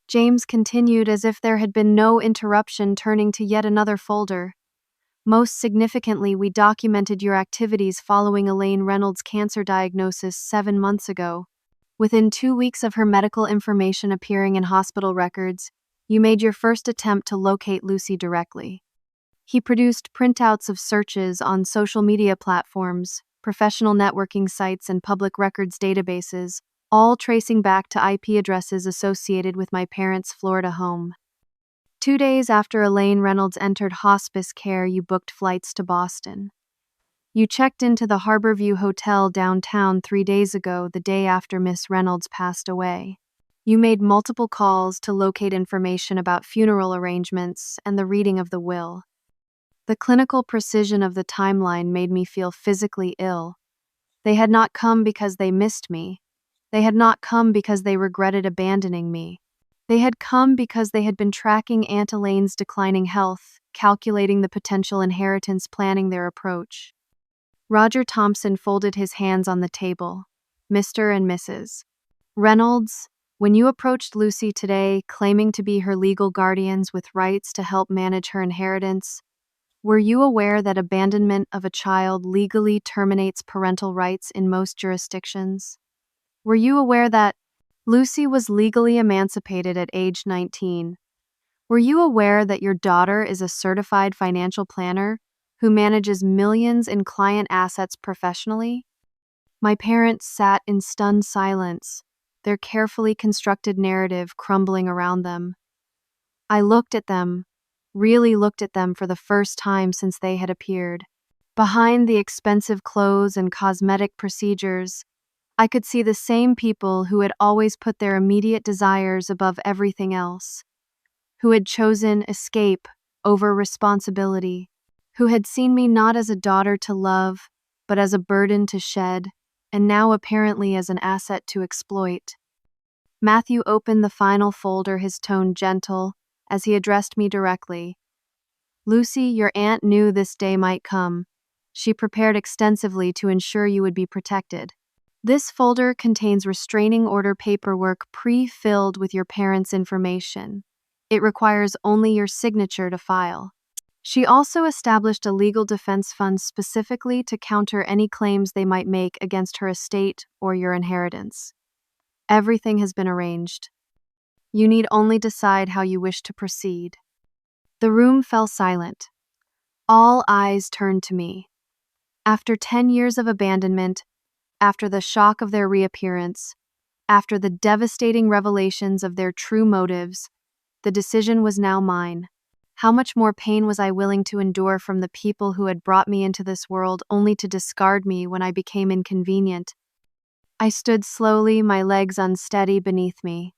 [SPEAKER 1] James continued as if there had been no interruption, turning to yet another folder. Most significantly, we documented your activities following Elaine Reynolds' cancer diagnosis 7 months ago. Within 2 weeks of her medical information appearing in hospital records, you made your first attempt to locate Lucy directly. He produced printouts of searches on social media platforms, professional networking sites, and public records databases, all tracing back to IP addresses associated with my parents' Florida home. 2 days after Elaine Reynolds entered hospice care, you booked flights to Boston. You checked into the Harborview Hotel downtown 3 days ago, the day after Miss Reynolds passed away. You made multiple calls to locate information about funeral arrangements and the reading of the will. The clinical precision of the timeline made me feel physically ill. They had not come because they missed me. They had not come because they regretted abandoning me. They had come because they had been tracking Aunt Elaine's declining health, calculating the potential inheritance, planning their approach. Roger Thompson folded his hands on the table. Mr. and Mrs. Reynolds, when you approached Lucy today, claiming to be her legal guardians with rights to help manage her inheritance, were you aware that abandonment of a child legally terminates parental rights in most jurisdictions? Were you aware that Lucy was legally emancipated at age 19? Were you aware that your daughter is a certified financial planner who manages millions in client assets professionally? My parents sat in stunned silence, their carefully constructed narrative crumbling around them. I looked at them, really looked at them for the first time since they had appeared. Behind the expensive clothes and cosmetic procedures, I could see the same people who had always put their immediate desires above everything else, who had chosen escape over responsibility, who had seen me not as a daughter to love, but as a burden to shed, and now apparently as an asset to exploit. Matthew opened the final folder, his tone gentle, as he addressed me directly. Lucy, your aunt knew this day might come. She prepared extensively to ensure you would be protected. This folder contains restraining order paperwork pre-filled with your parents' information. It requires only your signature to file. She also established a legal defense fund specifically to counter any claims they might make against her estate or your inheritance. Everything has been arranged. You need only decide how you wish to proceed. The room fell silent. All eyes turned to me. After 10 years of abandonment, after the shock of their reappearance, after the devastating revelations of their true motives, the decision was now mine. How much more pain was I willing to endure from the people who had brought me into this world only to discard me when I became inconvenient? I stood slowly, my legs unsteady beneath me.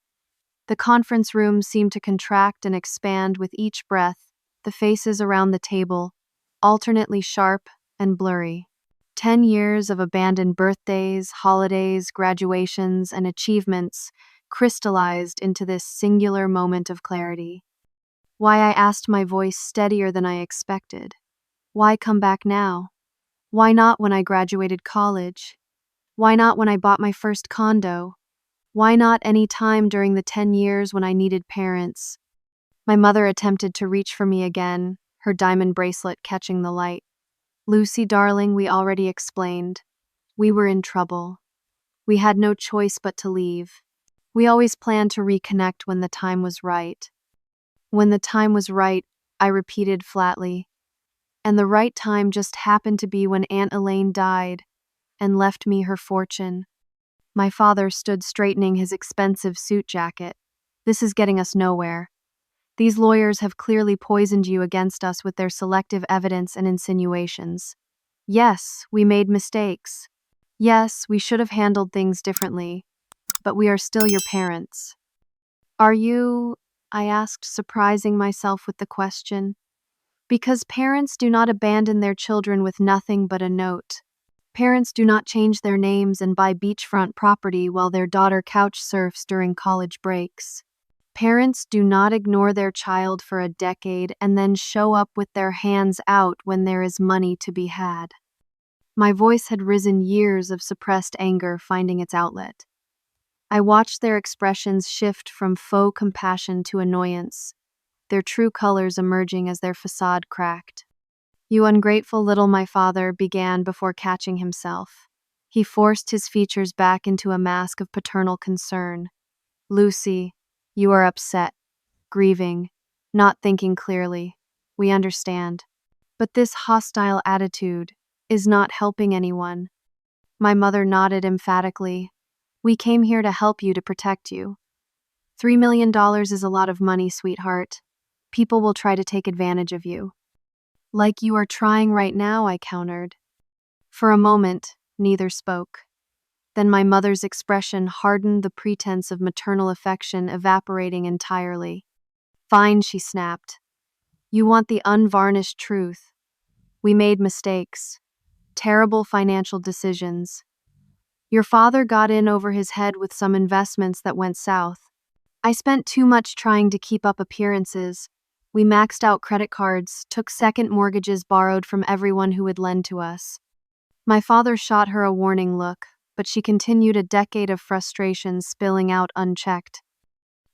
[SPEAKER 1] The conference room seemed to contract and expand with each breath, the faces around the table, alternately sharp and blurry. 10 years of abandoned birthdays, holidays, graduations, and achievements crystallized into this singular moment of clarity. Why, I asked, my voice steadier than I expected. Why come back now? Why not when I graduated college? Why not when I bought my first condo? Why not any time during the 10 years when I needed parents? My mother attempted to reach for me again, her diamond bracelet catching the light. Lucy, darling, we already explained. We were in trouble. We had no choice but to leave. We always planned to reconnect when the time was right. When the time was right, I repeated flatly. And the right time just happened to be when Aunt Elaine died and left me her fortune. My father stood straightening his expensive suit jacket. This is getting us nowhere. These lawyers have clearly poisoned you against us with their selective evidence and insinuations. Yes, we made mistakes. Yes, we should have handled things differently. But we are still your parents. Are you? I asked, surprising myself with the question. Because parents do not abandon their children with nothing but a note. Parents do not change their names and buy beachfront property while their daughter couch surfs during college breaks. Parents do not ignore their child for a decade and then show up with their hands out when there is money to be had. My voice had risen, years of suppressed anger finding its outlet. I watched their expressions shift from faux compassion to annoyance, their true colors emerging as their facade cracked. "You ungrateful little," my father began before catching himself. He forced his features back into a mask of paternal concern. "Lucy, you are upset, grieving, not thinking clearly. We understand. But this hostile attitude is not helping anyone." My mother nodded emphatically. "We came here to help you, to protect you. $3 million is a lot of money, sweetheart. People will try to take advantage of you." "Like you are trying right now," I countered. For a moment, neither spoke. Then my mother's expression hardened, the pretense of maternal affection evaporating entirely. "Fine," she snapped. "You want the unvarnished truth. We made mistakes. Terrible financial decisions. Your father got in over his head with some investments that went south. I spent too much trying to keep up appearances. We maxed out credit cards, took second mortgages borrowed from everyone who would lend to us." My father shot her a warning look, but she continued, a decade of frustration spilling out unchecked.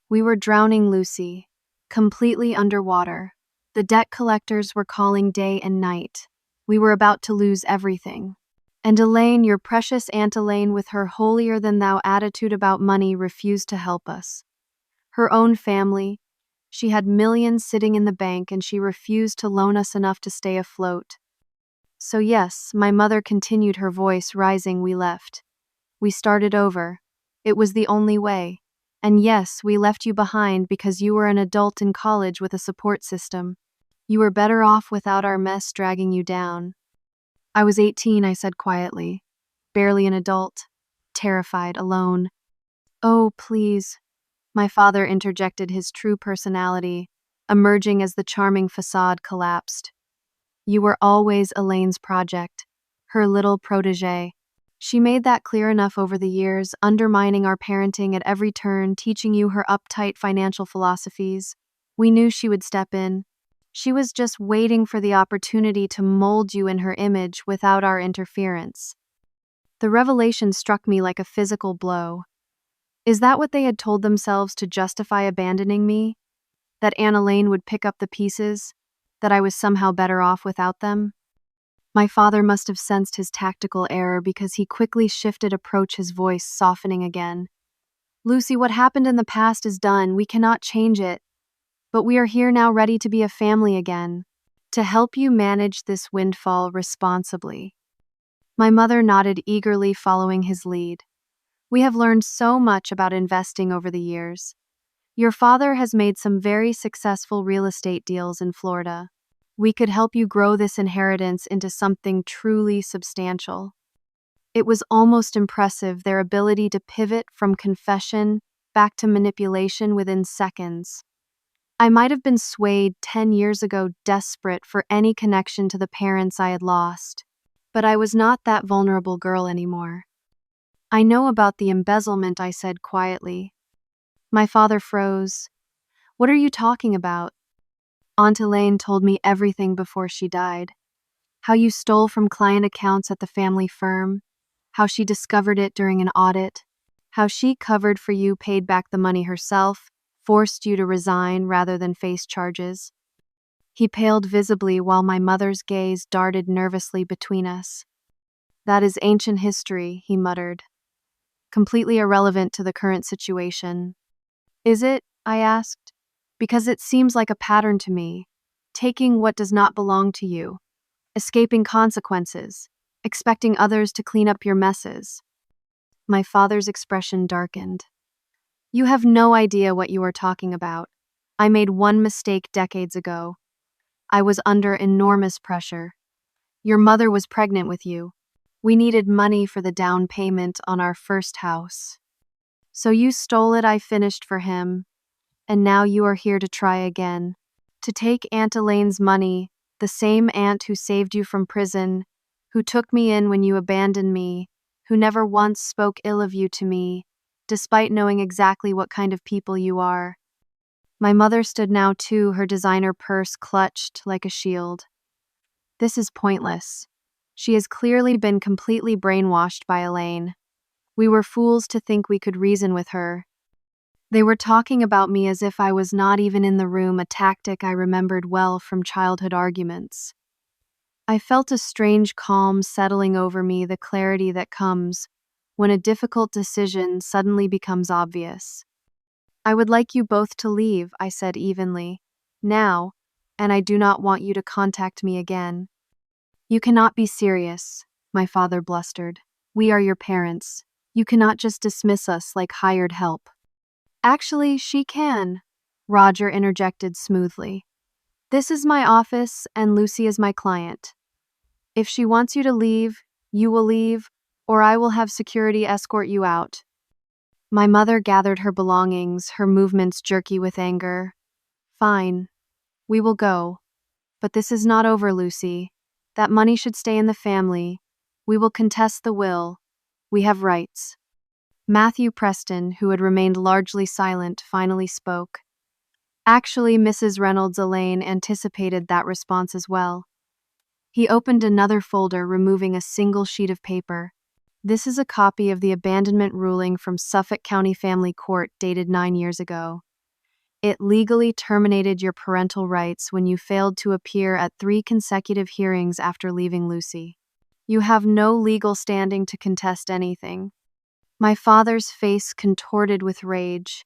[SPEAKER 1] "We were drowning, Lucy, completely underwater. The debt collectors were calling day and night. We were about to lose everything. And Elaine, your precious Aunt Elaine, with her holier-than-thou attitude about money, refused to help us. Her own family, she had millions sitting in the bank, and she refused to loan us enough to stay afloat. So yes," my mother continued, her voice rising, "we left. We started over. It was the only way. And yes, we left you behind because you were an adult in college with a support system. You were better off without our mess dragging you down." "I was 18, I said quietly. "Barely an adult. Terrified, alone." "Oh, please." My father interjected, his true personality emerging as the charming facade collapsed. "You were always Elaine's project, her little protégé. She made that clear enough over the years, undermining our parenting at every turn, teaching you her uptight financial philosophies. We knew she would step in. She was just waiting for the opportunity to mold you in her image without our interference." The revelation struck me like a physical blow. Is that what they had told themselves to justify abandoning me? That Aunt Elaine would pick up the pieces? That I was somehow better off without them? My father must have sensed his tactical error, because he quickly shifted approach, his voice softening again. "Lucy, what happened in the past is done. We cannot change it. But we are here now, ready to be a family again, to help you manage this windfall responsibly." My mother nodded eagerly, following his lead. "We have learned so much about investing over the years. Your father has made some very successful real estate deals in Florida. We could help you grow this inheritance into something truly substantial." It was almost impressive, their ability to pivot from confession back to manipulation within seconds. I might have been swayed 10 years ago, desperate for any connection to the parents I had lost. But I was not that vulnerable girl anymore. "I know about the embezzlement," I said quietly. My father froze. "What are you talking about?" "Aunt Elaine told me everything before she died. How you stole from client accounts at the family firm. How she discovered it during an audit. How she covered for you, paid back the money herself, forced you to resign rather than face charges." He paled visibly while my mother's gaze darted nervously between us. "That is ancient history," he muttered. "Completely irrelevant to the current situation." "Is it?" I asked. "Because it seems like a pattern to me. Taking what does not belong to you. Escaping consequences. Expecting others to clean up your messes." My father's expression darkened. "You have no idea what you are talking about. I made one mistake decades ago. I was under enormous pressure. Your mother was pregnant with you. We needed money for the down payment on our first house. So you stole it," I finished for him. "And now you are here to try again. To take Aunt Elaine's money, the same aunt who saved you from prison, who took me in when you abandoned me, who never once spoke ill of you to me, despite knowing exactly what kind of people you are. My mother stood now too, her designer purse clutched like a shield. This is pointless. She has clearly been completely brainwashed by Elaine. We were fools to think we could reason with her. They were talking about me as if I was not even in the room, a tactic I remembered well from childhood arguments. I felt a strange calm settling over me, the clarity that comes when a difficult decision suddenly becomes obvious. I would like you both to leave, I said evenly. Now, and I do not want you to contact me again. You cannot be serious, my father blustered. We are your parents. You cannot just dismiss us like hired help. Actually, she can, Roger interjected smoothly. This is my office and Lucy is my client. If she wants you to leave, you will leave, or I will have security escort you out. My mother gathered her belongings, her movements jerky with anger. Fine. We will go. But this is not over, Lucy. That money should stay in the family. We will contest the will. We have rights. Matthew Preston, who had remained largely silent, finally spoke. Actually, Mrs. Reynolds Elaine anticipated that response as well. He opened another folder, removing a single sheet of paper. This is a copy of the abandonment ruling from Suffolk County Family Court dated 9 years ago. It legally terminated your parental rights when you failed to appear at 3 consecutive hearings after leaving Lucy. You have no legal standing to contest anything. My father's face contorted with rage.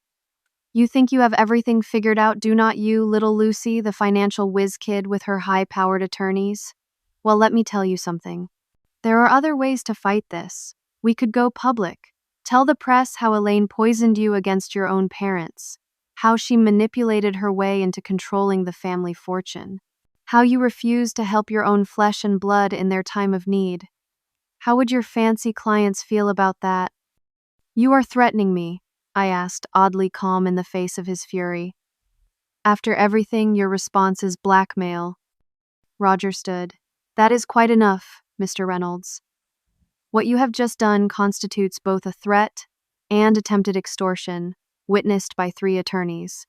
[SPEAKER 1] You think you have everything figured out, do not you, little Lucy, the financial whiz kid with her high-powered attorneys? Well, let me tell you something. There are other ways to fight this. We could go public. Tell the press how Elaine poisoned you against your own parents, how she manipulated her way into controlling the family fortune, how you refused to help your own flesh and blood in their time of need. How would your fancy clients feel about that? You are threatening me, I asked, oddly calm in the face of his fury. After everything, your response is blackmail. Roger stood. That is quite enough, Mr. Reynolds. What you have just done constitutes both a threat and attempted extortion, witnessed by 3 attorneys.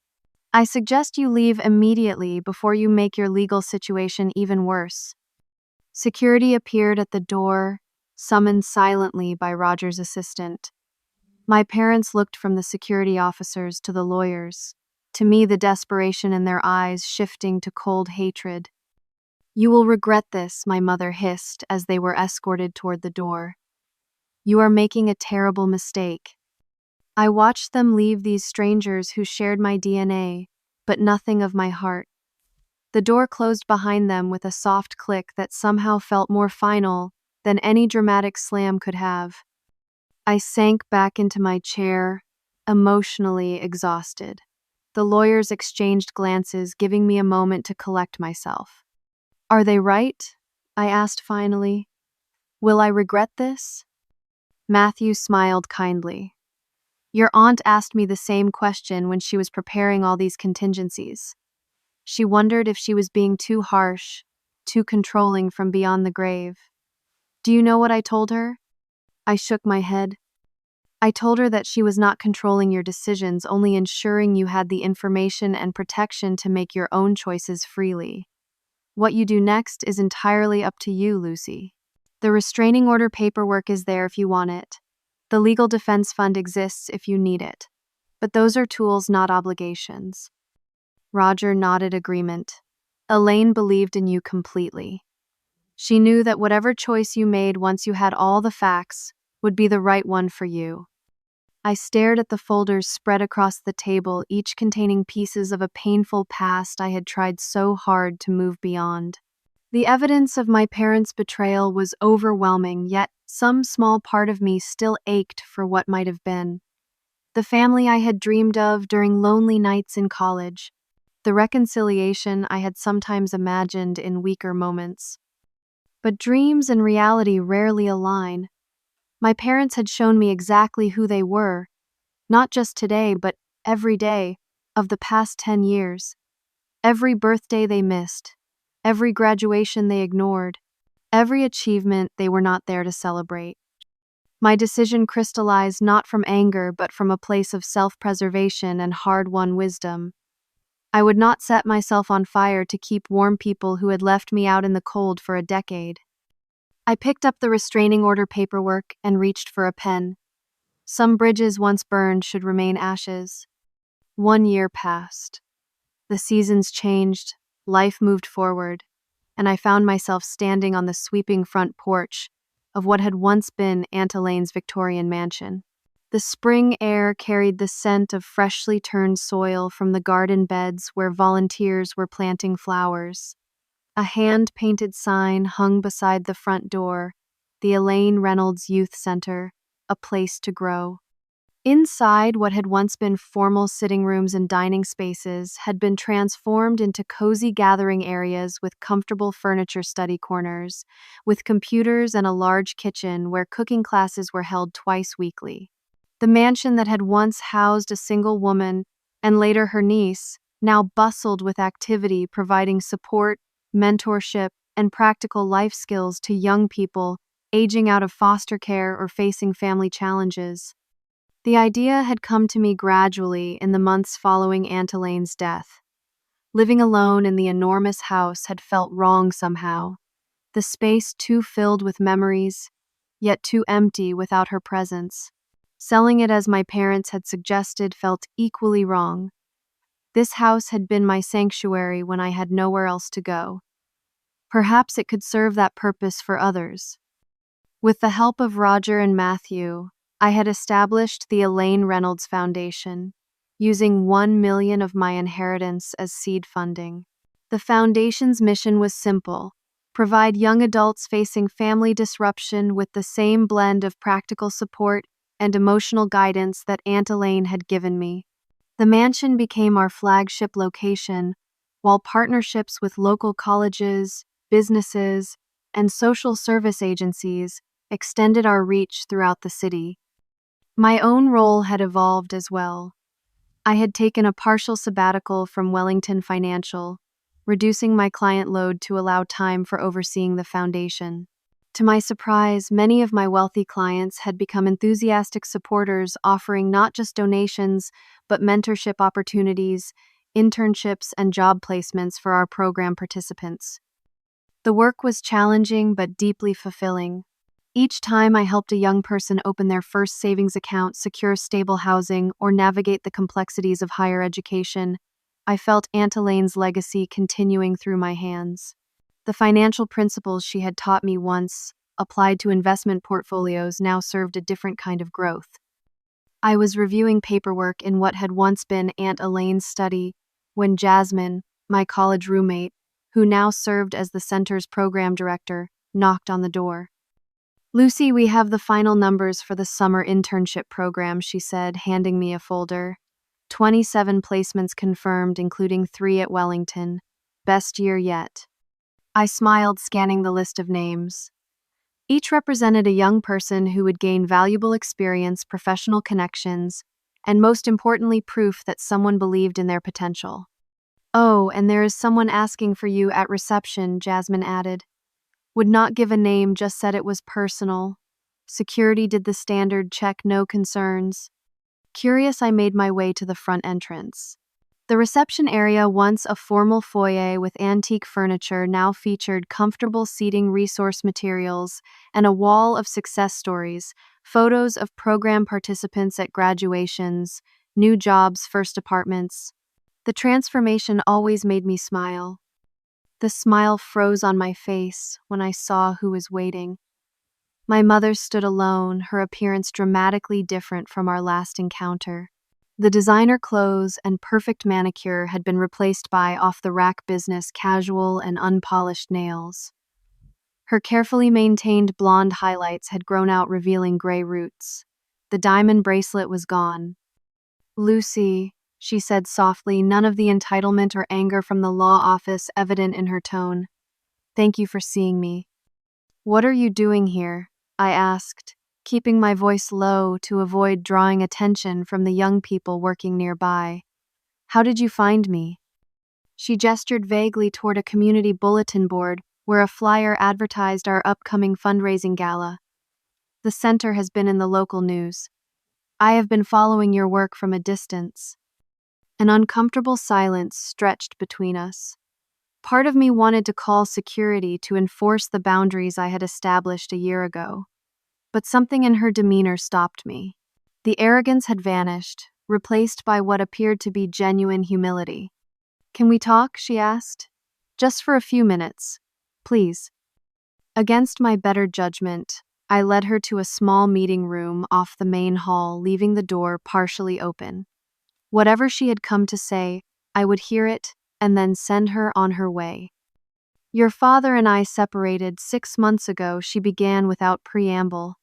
[SPEAKER 1] I suggest you leave immediately before you make your legal situation even worse. Security appeared at the door, summoned silently by Roger's assistant. My parents looked from the security officers to the lawyers, to me the desperation in their eyes shifting to cold hatred. You will regret this, my mother hissed as they were escorted toward the door. You are making a terrible mistake. I watched them leave, these strangers who shared my DNA, but nothing of my heart. The door closed behind them with a soft click that somehow felt more final than any dramatic slam could have. I sank back into my chair, emotionally exhausted. The lawyers exchanged glances, giving me a moment to collect myself. Are they right? I asked finally. Will I regret this? Matthew smiled kindly. Your aunt asked me the same question when she was preparing all these contingencies. She wondered if she was being too harsh, too controlling from beyond the grave. Do you know what I told her? I shook my head. I told her that she was not controlling your decisions, only ensuring you had the information and protection to make your own choices freely. What you do next is entirely up to you, Lucy. The restraining order paperwork is there if you want it. The legal defense fund exists if you need it. But those are tools, not obligations. Roger nodded agreement. Elaine believed in you completely. She knew that whatever choice you made once you had all the facts would be the right one for you. I stared at the folders spread across the table, each containing pieces of a painful past I had tried so hard to move beyond. The evidence of my parents' betrayal was overwhelming, yet some small part of me still ached for what might have been. The family I had dreamed of during lonely nights in college. The reconciliation I had sometimes imagined in weaker moments. But dreams and reality rarely align. My parents had shown me exactly who they were, not just today, but every day of the past 10 years. Every birthday they missed, every graduation they ignored, every achievement they were not there to celebrate. My decision crystallized not from anger, but from a place of self-preservation and hard-won wisdom. I would not set myself on fire to keep warm people who had left me out in the cold for a decade. I picked up the restraining order paperwork and reached for a pen. Some bridges once burned should remain ashes. 1 year passed. The seasons changed, life moved forward, and I found myself standing on the sweeping front porch of what had once been Aunt Elaine's Victorian mansion. The spring air carried the scent of freshly turned soil from the garden beds where volunteers were planting flowers. A hand-painted sign hung beside the front door, the Elaine Reynolds Youth Center, a place to grow. Inside, what had once been formal sitting rooms and dining spaces had been transformed into cozy gathering areas with comfortable furniture study corners, with computers and a large kitchen where cooking classes were held twice weekly. The mansion that had once housed a single woman, and later her niece, now bustled with activity providing support, mentorship, and practical life skills to young people aging out of foster care or facing family challenges. The idea had come to me gradually in the months following Aunt Elaine's death. Living alone in the enormous house had felt wrong somehow, the space too filled with memories, yet too empty without her presence. Selling it as my parents had suggested felt equally wrong. This house had been my sanctuary when I had nowhere else to go. Perhaps it could serve that purpose for others. With the help of Roger and Matthew, I had established the Elaine Reynolds Foundation, using $1 million of my inheritance as seed funding. The foundation's mission was simple: provide young adults facing family disruption with the same blend of practical support and emotional guidance that Aunt Elaine had given me. The mansion became our flagship location, while partnerships with local colleges, businesses, and social service agencies extended our reach throughout the city. My own role had evolved as well. I had taken a partial sabbatical from Wellington Financial, reducing my client load to allow time for overseeing the foundation. To my surprise, many of my wealthy clients had become enthusiastic supporters, offering not just donations, but mentorship opportunities, internships, and job placements for our program participants. The work was challenging but deeply fulfilling. Each time I helped a young person open their first savings account, secure stable housing, or navigate the complexities of higher education, I felt Aunt Elaine's legacy continuing through my hands. The financial principles she had taught me once, applied to investment portfolios, now served a different kind of growth. I was reviewing paperwork in what had once been Aunt Elaine's study when Jasmine, my college roommate, who now served as the center's program director, knocked on the door. "Lucy, we have the final numbers for the summer internship program," she said, handing me a folder. 27 placements confirmed, including 3 at Wellington. Best year yet. I smiled, scanning the list of names. Each represented a young person who would gain valuable experience, professional connections, and most importantly, proof that someone believed in their potential. "Oh, and there is someone asking for you at reception," Jasmine added. Would not give a name, just said it was personal. Security did the standard check, no concerns. Curious, I made my way to the front entrance. The reception area, once a formal foyer with antique furniture, now featured comfortable seating, resource materials, and a wall of success stories, photos of program participants at graduations, new jobs, first apartments. The transformation always made me smile. The smile froze on my face when I saw who was waiting. My mother stood alone, her appearance dramatically different from our last encounter. The designer clothes and perfect manicure had been replaced by off-the-rack business casual and unpolished nails. Her carefully maintained blonde highlights had grown out, revealing gray roots. The diamond bracelet was gone. "Lucy," she said softly, none of the entitlement or anger from the law office evident in her tone. "Thank you for seeing me." "What are you doing here?" I asked, keeping my voice low to avoid drawing attention from the young people working nearby. "How did you find me?" She gestured vaguely toward a community bulletin board where a flyer advertised our upcoming fundraising gala. "The center has been in the local news. I have been following your work from a distance." An uncomfortable silence stretched between us. Part of me wanted to call security to enforce the boundaries I had established a year ago, but something in her demeanor stopped me. The arrogance had vanished, replaced by what appeared to be genuine humility. "Can we talk?" she asked. "Just for a few minutes, please." Against my better judgment, I led her to a small meeting room off the main hall, leaving the door partially open. Whatever she had come to say, I would hear it and then send her on her way. "Your father and I separated 6 months ago," she began without preamble.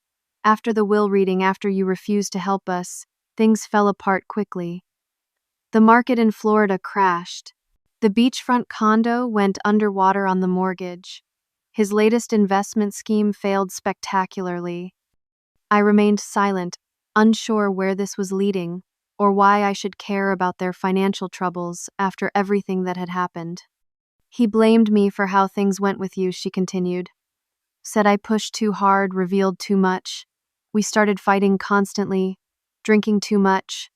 [SPEAKER 1] "After the will reading, after you refused to help us, things fell apart quickly. The market in Florida crashed. The beachfront condo went underwater on the mortgage. His latest investment scheme failed spectacularly." I remained silent, unsure where this was leading, or why I should care about their financial troubles after everything that had happened. "He blamed me for how things went with you," she continued. "Said I pushed too hard, revealed too much. We started fighting constantly, drinking too much.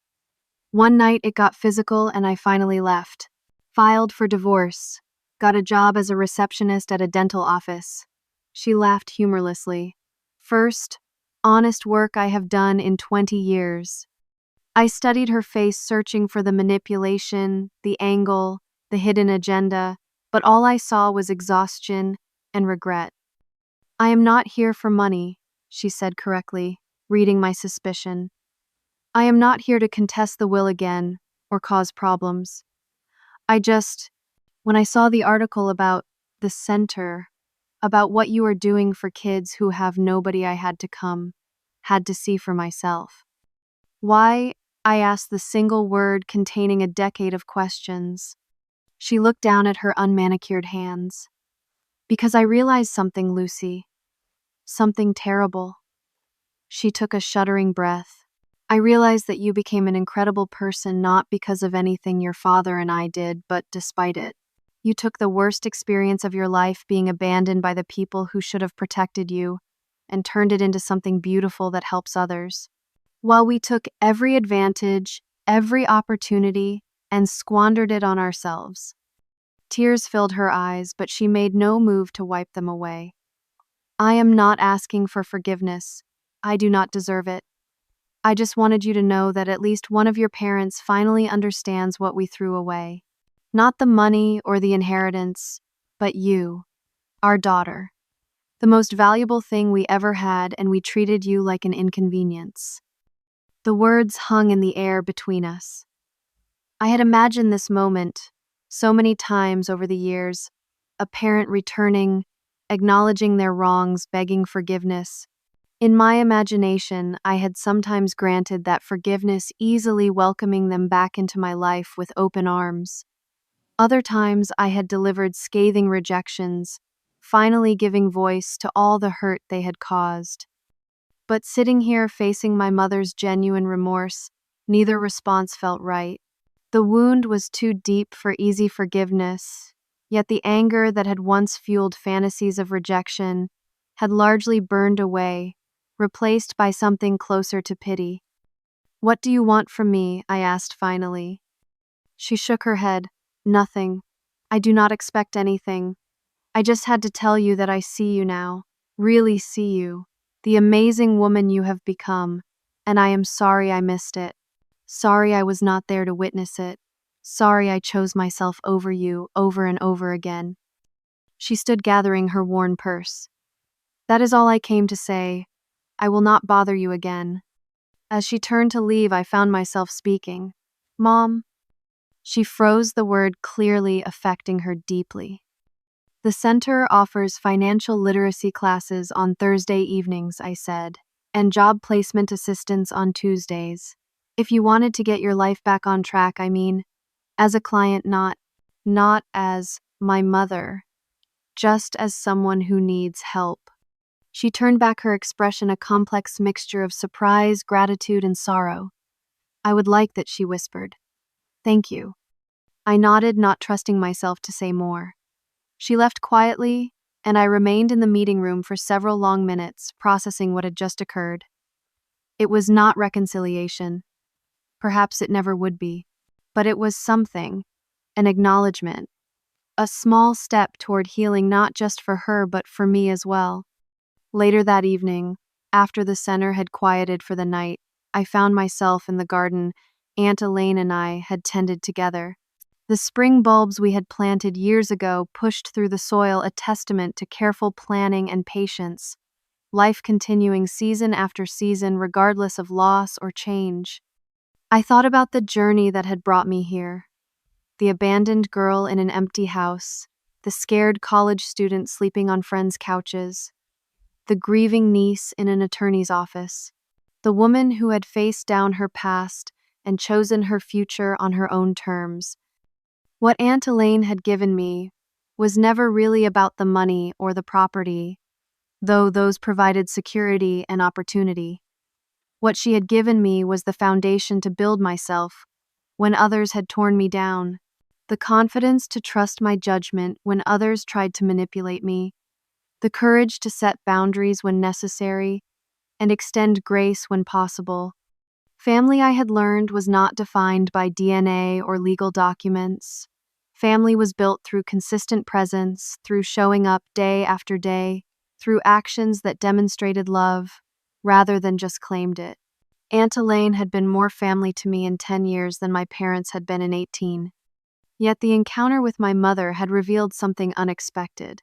[SPEAKER 1] One night it got physical and I finally left. Filed for divorce. Got a job as a receptionist at a dental office." She laughed humorlessly. "First, honest work I have done in 20 years. I studied her face, searching for the manipulation, the angle, the hidden agenda, but all I saw was exhaustion and regret. "I am not here for money," she said correctly, reading my suspicion. "I am not here to contest the will again or cause problems. When I saw the article about the center, about what you are doing for kids who have nobody, I had to see for myself." "Why?" I asked, the single word containing a decade of questions. She looked down at her unmanicured hands. "Because I realized something, Lucy. Something terrible." She took a shuddering breath. "I realized that you became an incredible person not because of anything your father and I did, but despite it. You took the worst experience of your life, being abandoned by the people who should have protected you, and turned it into something beautiful that helps others. While we took every advantage, every opportunity, and squandered it on ourselves." Tears filled her eyes, but she made no move to wipe them away. "I am not asking for forgiveness. I do not deserve it. I just wanted you to know that at least one of your parents finally understands what we threw away. Not the money or the inheritance, but you, our daughter. The most valuable thing we ever had, and we treated you like an inconvenience." The words hung in the air between us. I had imagined this moment so many times over the years, a parent returning, acknowledging their wrongs, begging forgiveness. In my imagination, I had sometimes granted that forgiveness, easily welcoming them back into my life with open arms. Other times, I had delivered scathing rejections, finally giving voice to all the hurt they had caused. But sitting here facing my mother's genuine remorse, neither response felt right. The wound was too deep for easy forgiveness, yet the anger that had once fueled fantasies of rejection had largely burned away, replaced by something closer to pity. "What do you want from me?" I asked finally. She shook her head. "Nothing. I do not expect anything. I just had to tell you that I see you now, really see you, the amazing woman you have become, and I am sorry I missed it. Sorry I was not there to witness it. Sorry I chose myself over you over and over again." She stood gathering her worn purse. "That is all I came to say. I will not bother you again." As she turned to leave, I found myself speaking. "Mom." She froze, the word clearly affecting her deeply. "The center offers financial literacy classes on Thursday evenings," I said, "and job placement assistance on Tuesdays. If you wanted to get your life back on track, I mean, as a client, not as my mother, just as someone who needs help." She turned back, her expression a complex mixture of surprise, gratitude, and sorrow. "I would like that," she whispered. "Thank you." I nodded, not trusting myself to say more. She left quietly, and I remained in the meeting room for several long minutes, processing what had just occurred. It was not reconciliation. Perhaps it never would be. but it was something, an acknowledgement, a small step toward healing not just for her but for me as well. Later that evening, after the center had quieted for the night, I found myself in the garden Aunt Elaine and I had tended together. The spring bulbs we had planted years ago pushed through the soil, a testament to careful planning and patience, life continuing season after season regardless of loss or change. I thought about the journey that had brought me here. The abandoned girl in an empty house, the scared college student sleeping on friends' couches, the grieving niece in an attorney's office, the woman who had faced down her past and chosen her future on her own terms. What Aunt Elaine had given me was never really about the money or the property, though those provided security and opportunity. What she had given me was the foundation to build myself when others had torn me down, the confidence to trust my judgment when others tried to manipulate me, the courage to set boundaries when necessary, and extend grace when possible. Family, I had learned, was not defined by DNA or legal documents. Family was built through consistent presence, through showing up day after day, through actions that demonstrated love, rather than just claimed it. Aunt Elaine had been more family to me in 10 years than my parents had been in 18. Yet the encounter with my mother had revealed something unexpected.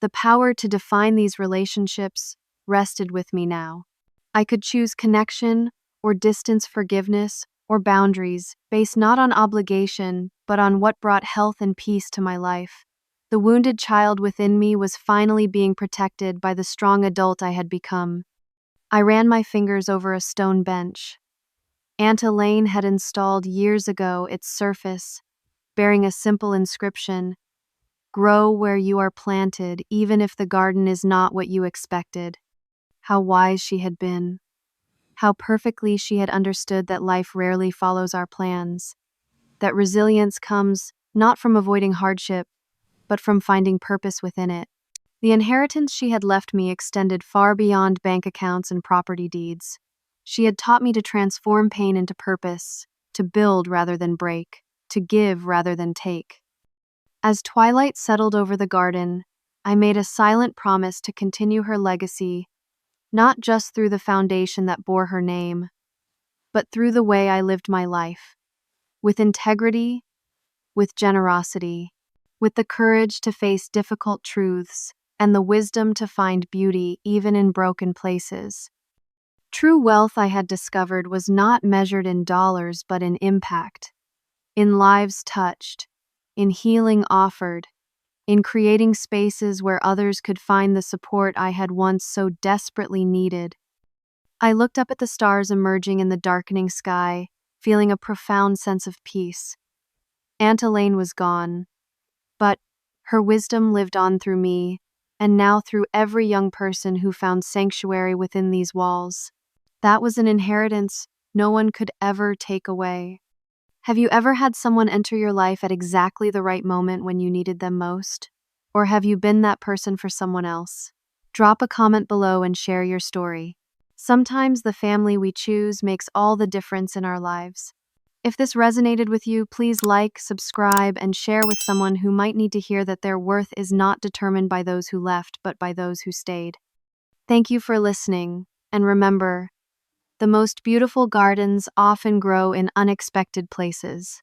[SPEAKER 1] The power to define these relationships rested with me now. I could choose connection or distance, forgiveness or boundaries, based not on obligation, but on what brought health and peace to my life. The wounded child within me was finally being protected by the strong adult I had become. I ran my fingers over a stone bench. Aunt Elaine had installed years ago its surface, bearing a simple inscription: "Grow where you are planted, even if the garden is not what you expected." How wise she had been. How perfectly she had understood that life rarely follows our plans, that resilience comes not from avoiding hardship, but from finding purpose within it. The inheritance she had left me extended far beyond bank accounts and property deeds. She had taught me to transform pain into purpose, to build rather than break, to give rather than take. As twilight settled over the garden, I made a silent promise to continue her legacy, not just through the foundation that bore her name, but through the way I lived my life, with integrity, with generosity, with the courage to face difficult truths, and the wisdom to find beauty even in broken places. True wealth, I had discovered, was not measured in dollars but in impact, in lives touched, in healing offered, in creating spaces where others could find the support I had once so desperately needed. I looked up at the stars emerging in the darkening sky, feeling a profound sense of peace. Aunt Elaine was gone, but her wisdom lived on through me, and now through every young person who found sanctuary within these walls. That was an inheritance no one could ever take away. Have you ever had someone enter your life at exactly the right moment when you needed them most? Or have you been that person for someone else? Drop a comment below and share your story. Sometimes the family we choose makes all the difference in our lives. If this resonated with you, please like, subscribe, and share with someone who might need to hear that their worth is not determined by those who left, but by those who stayed. Thank you for listening, and remember, the most beautiful gardens often grow in unexpected places.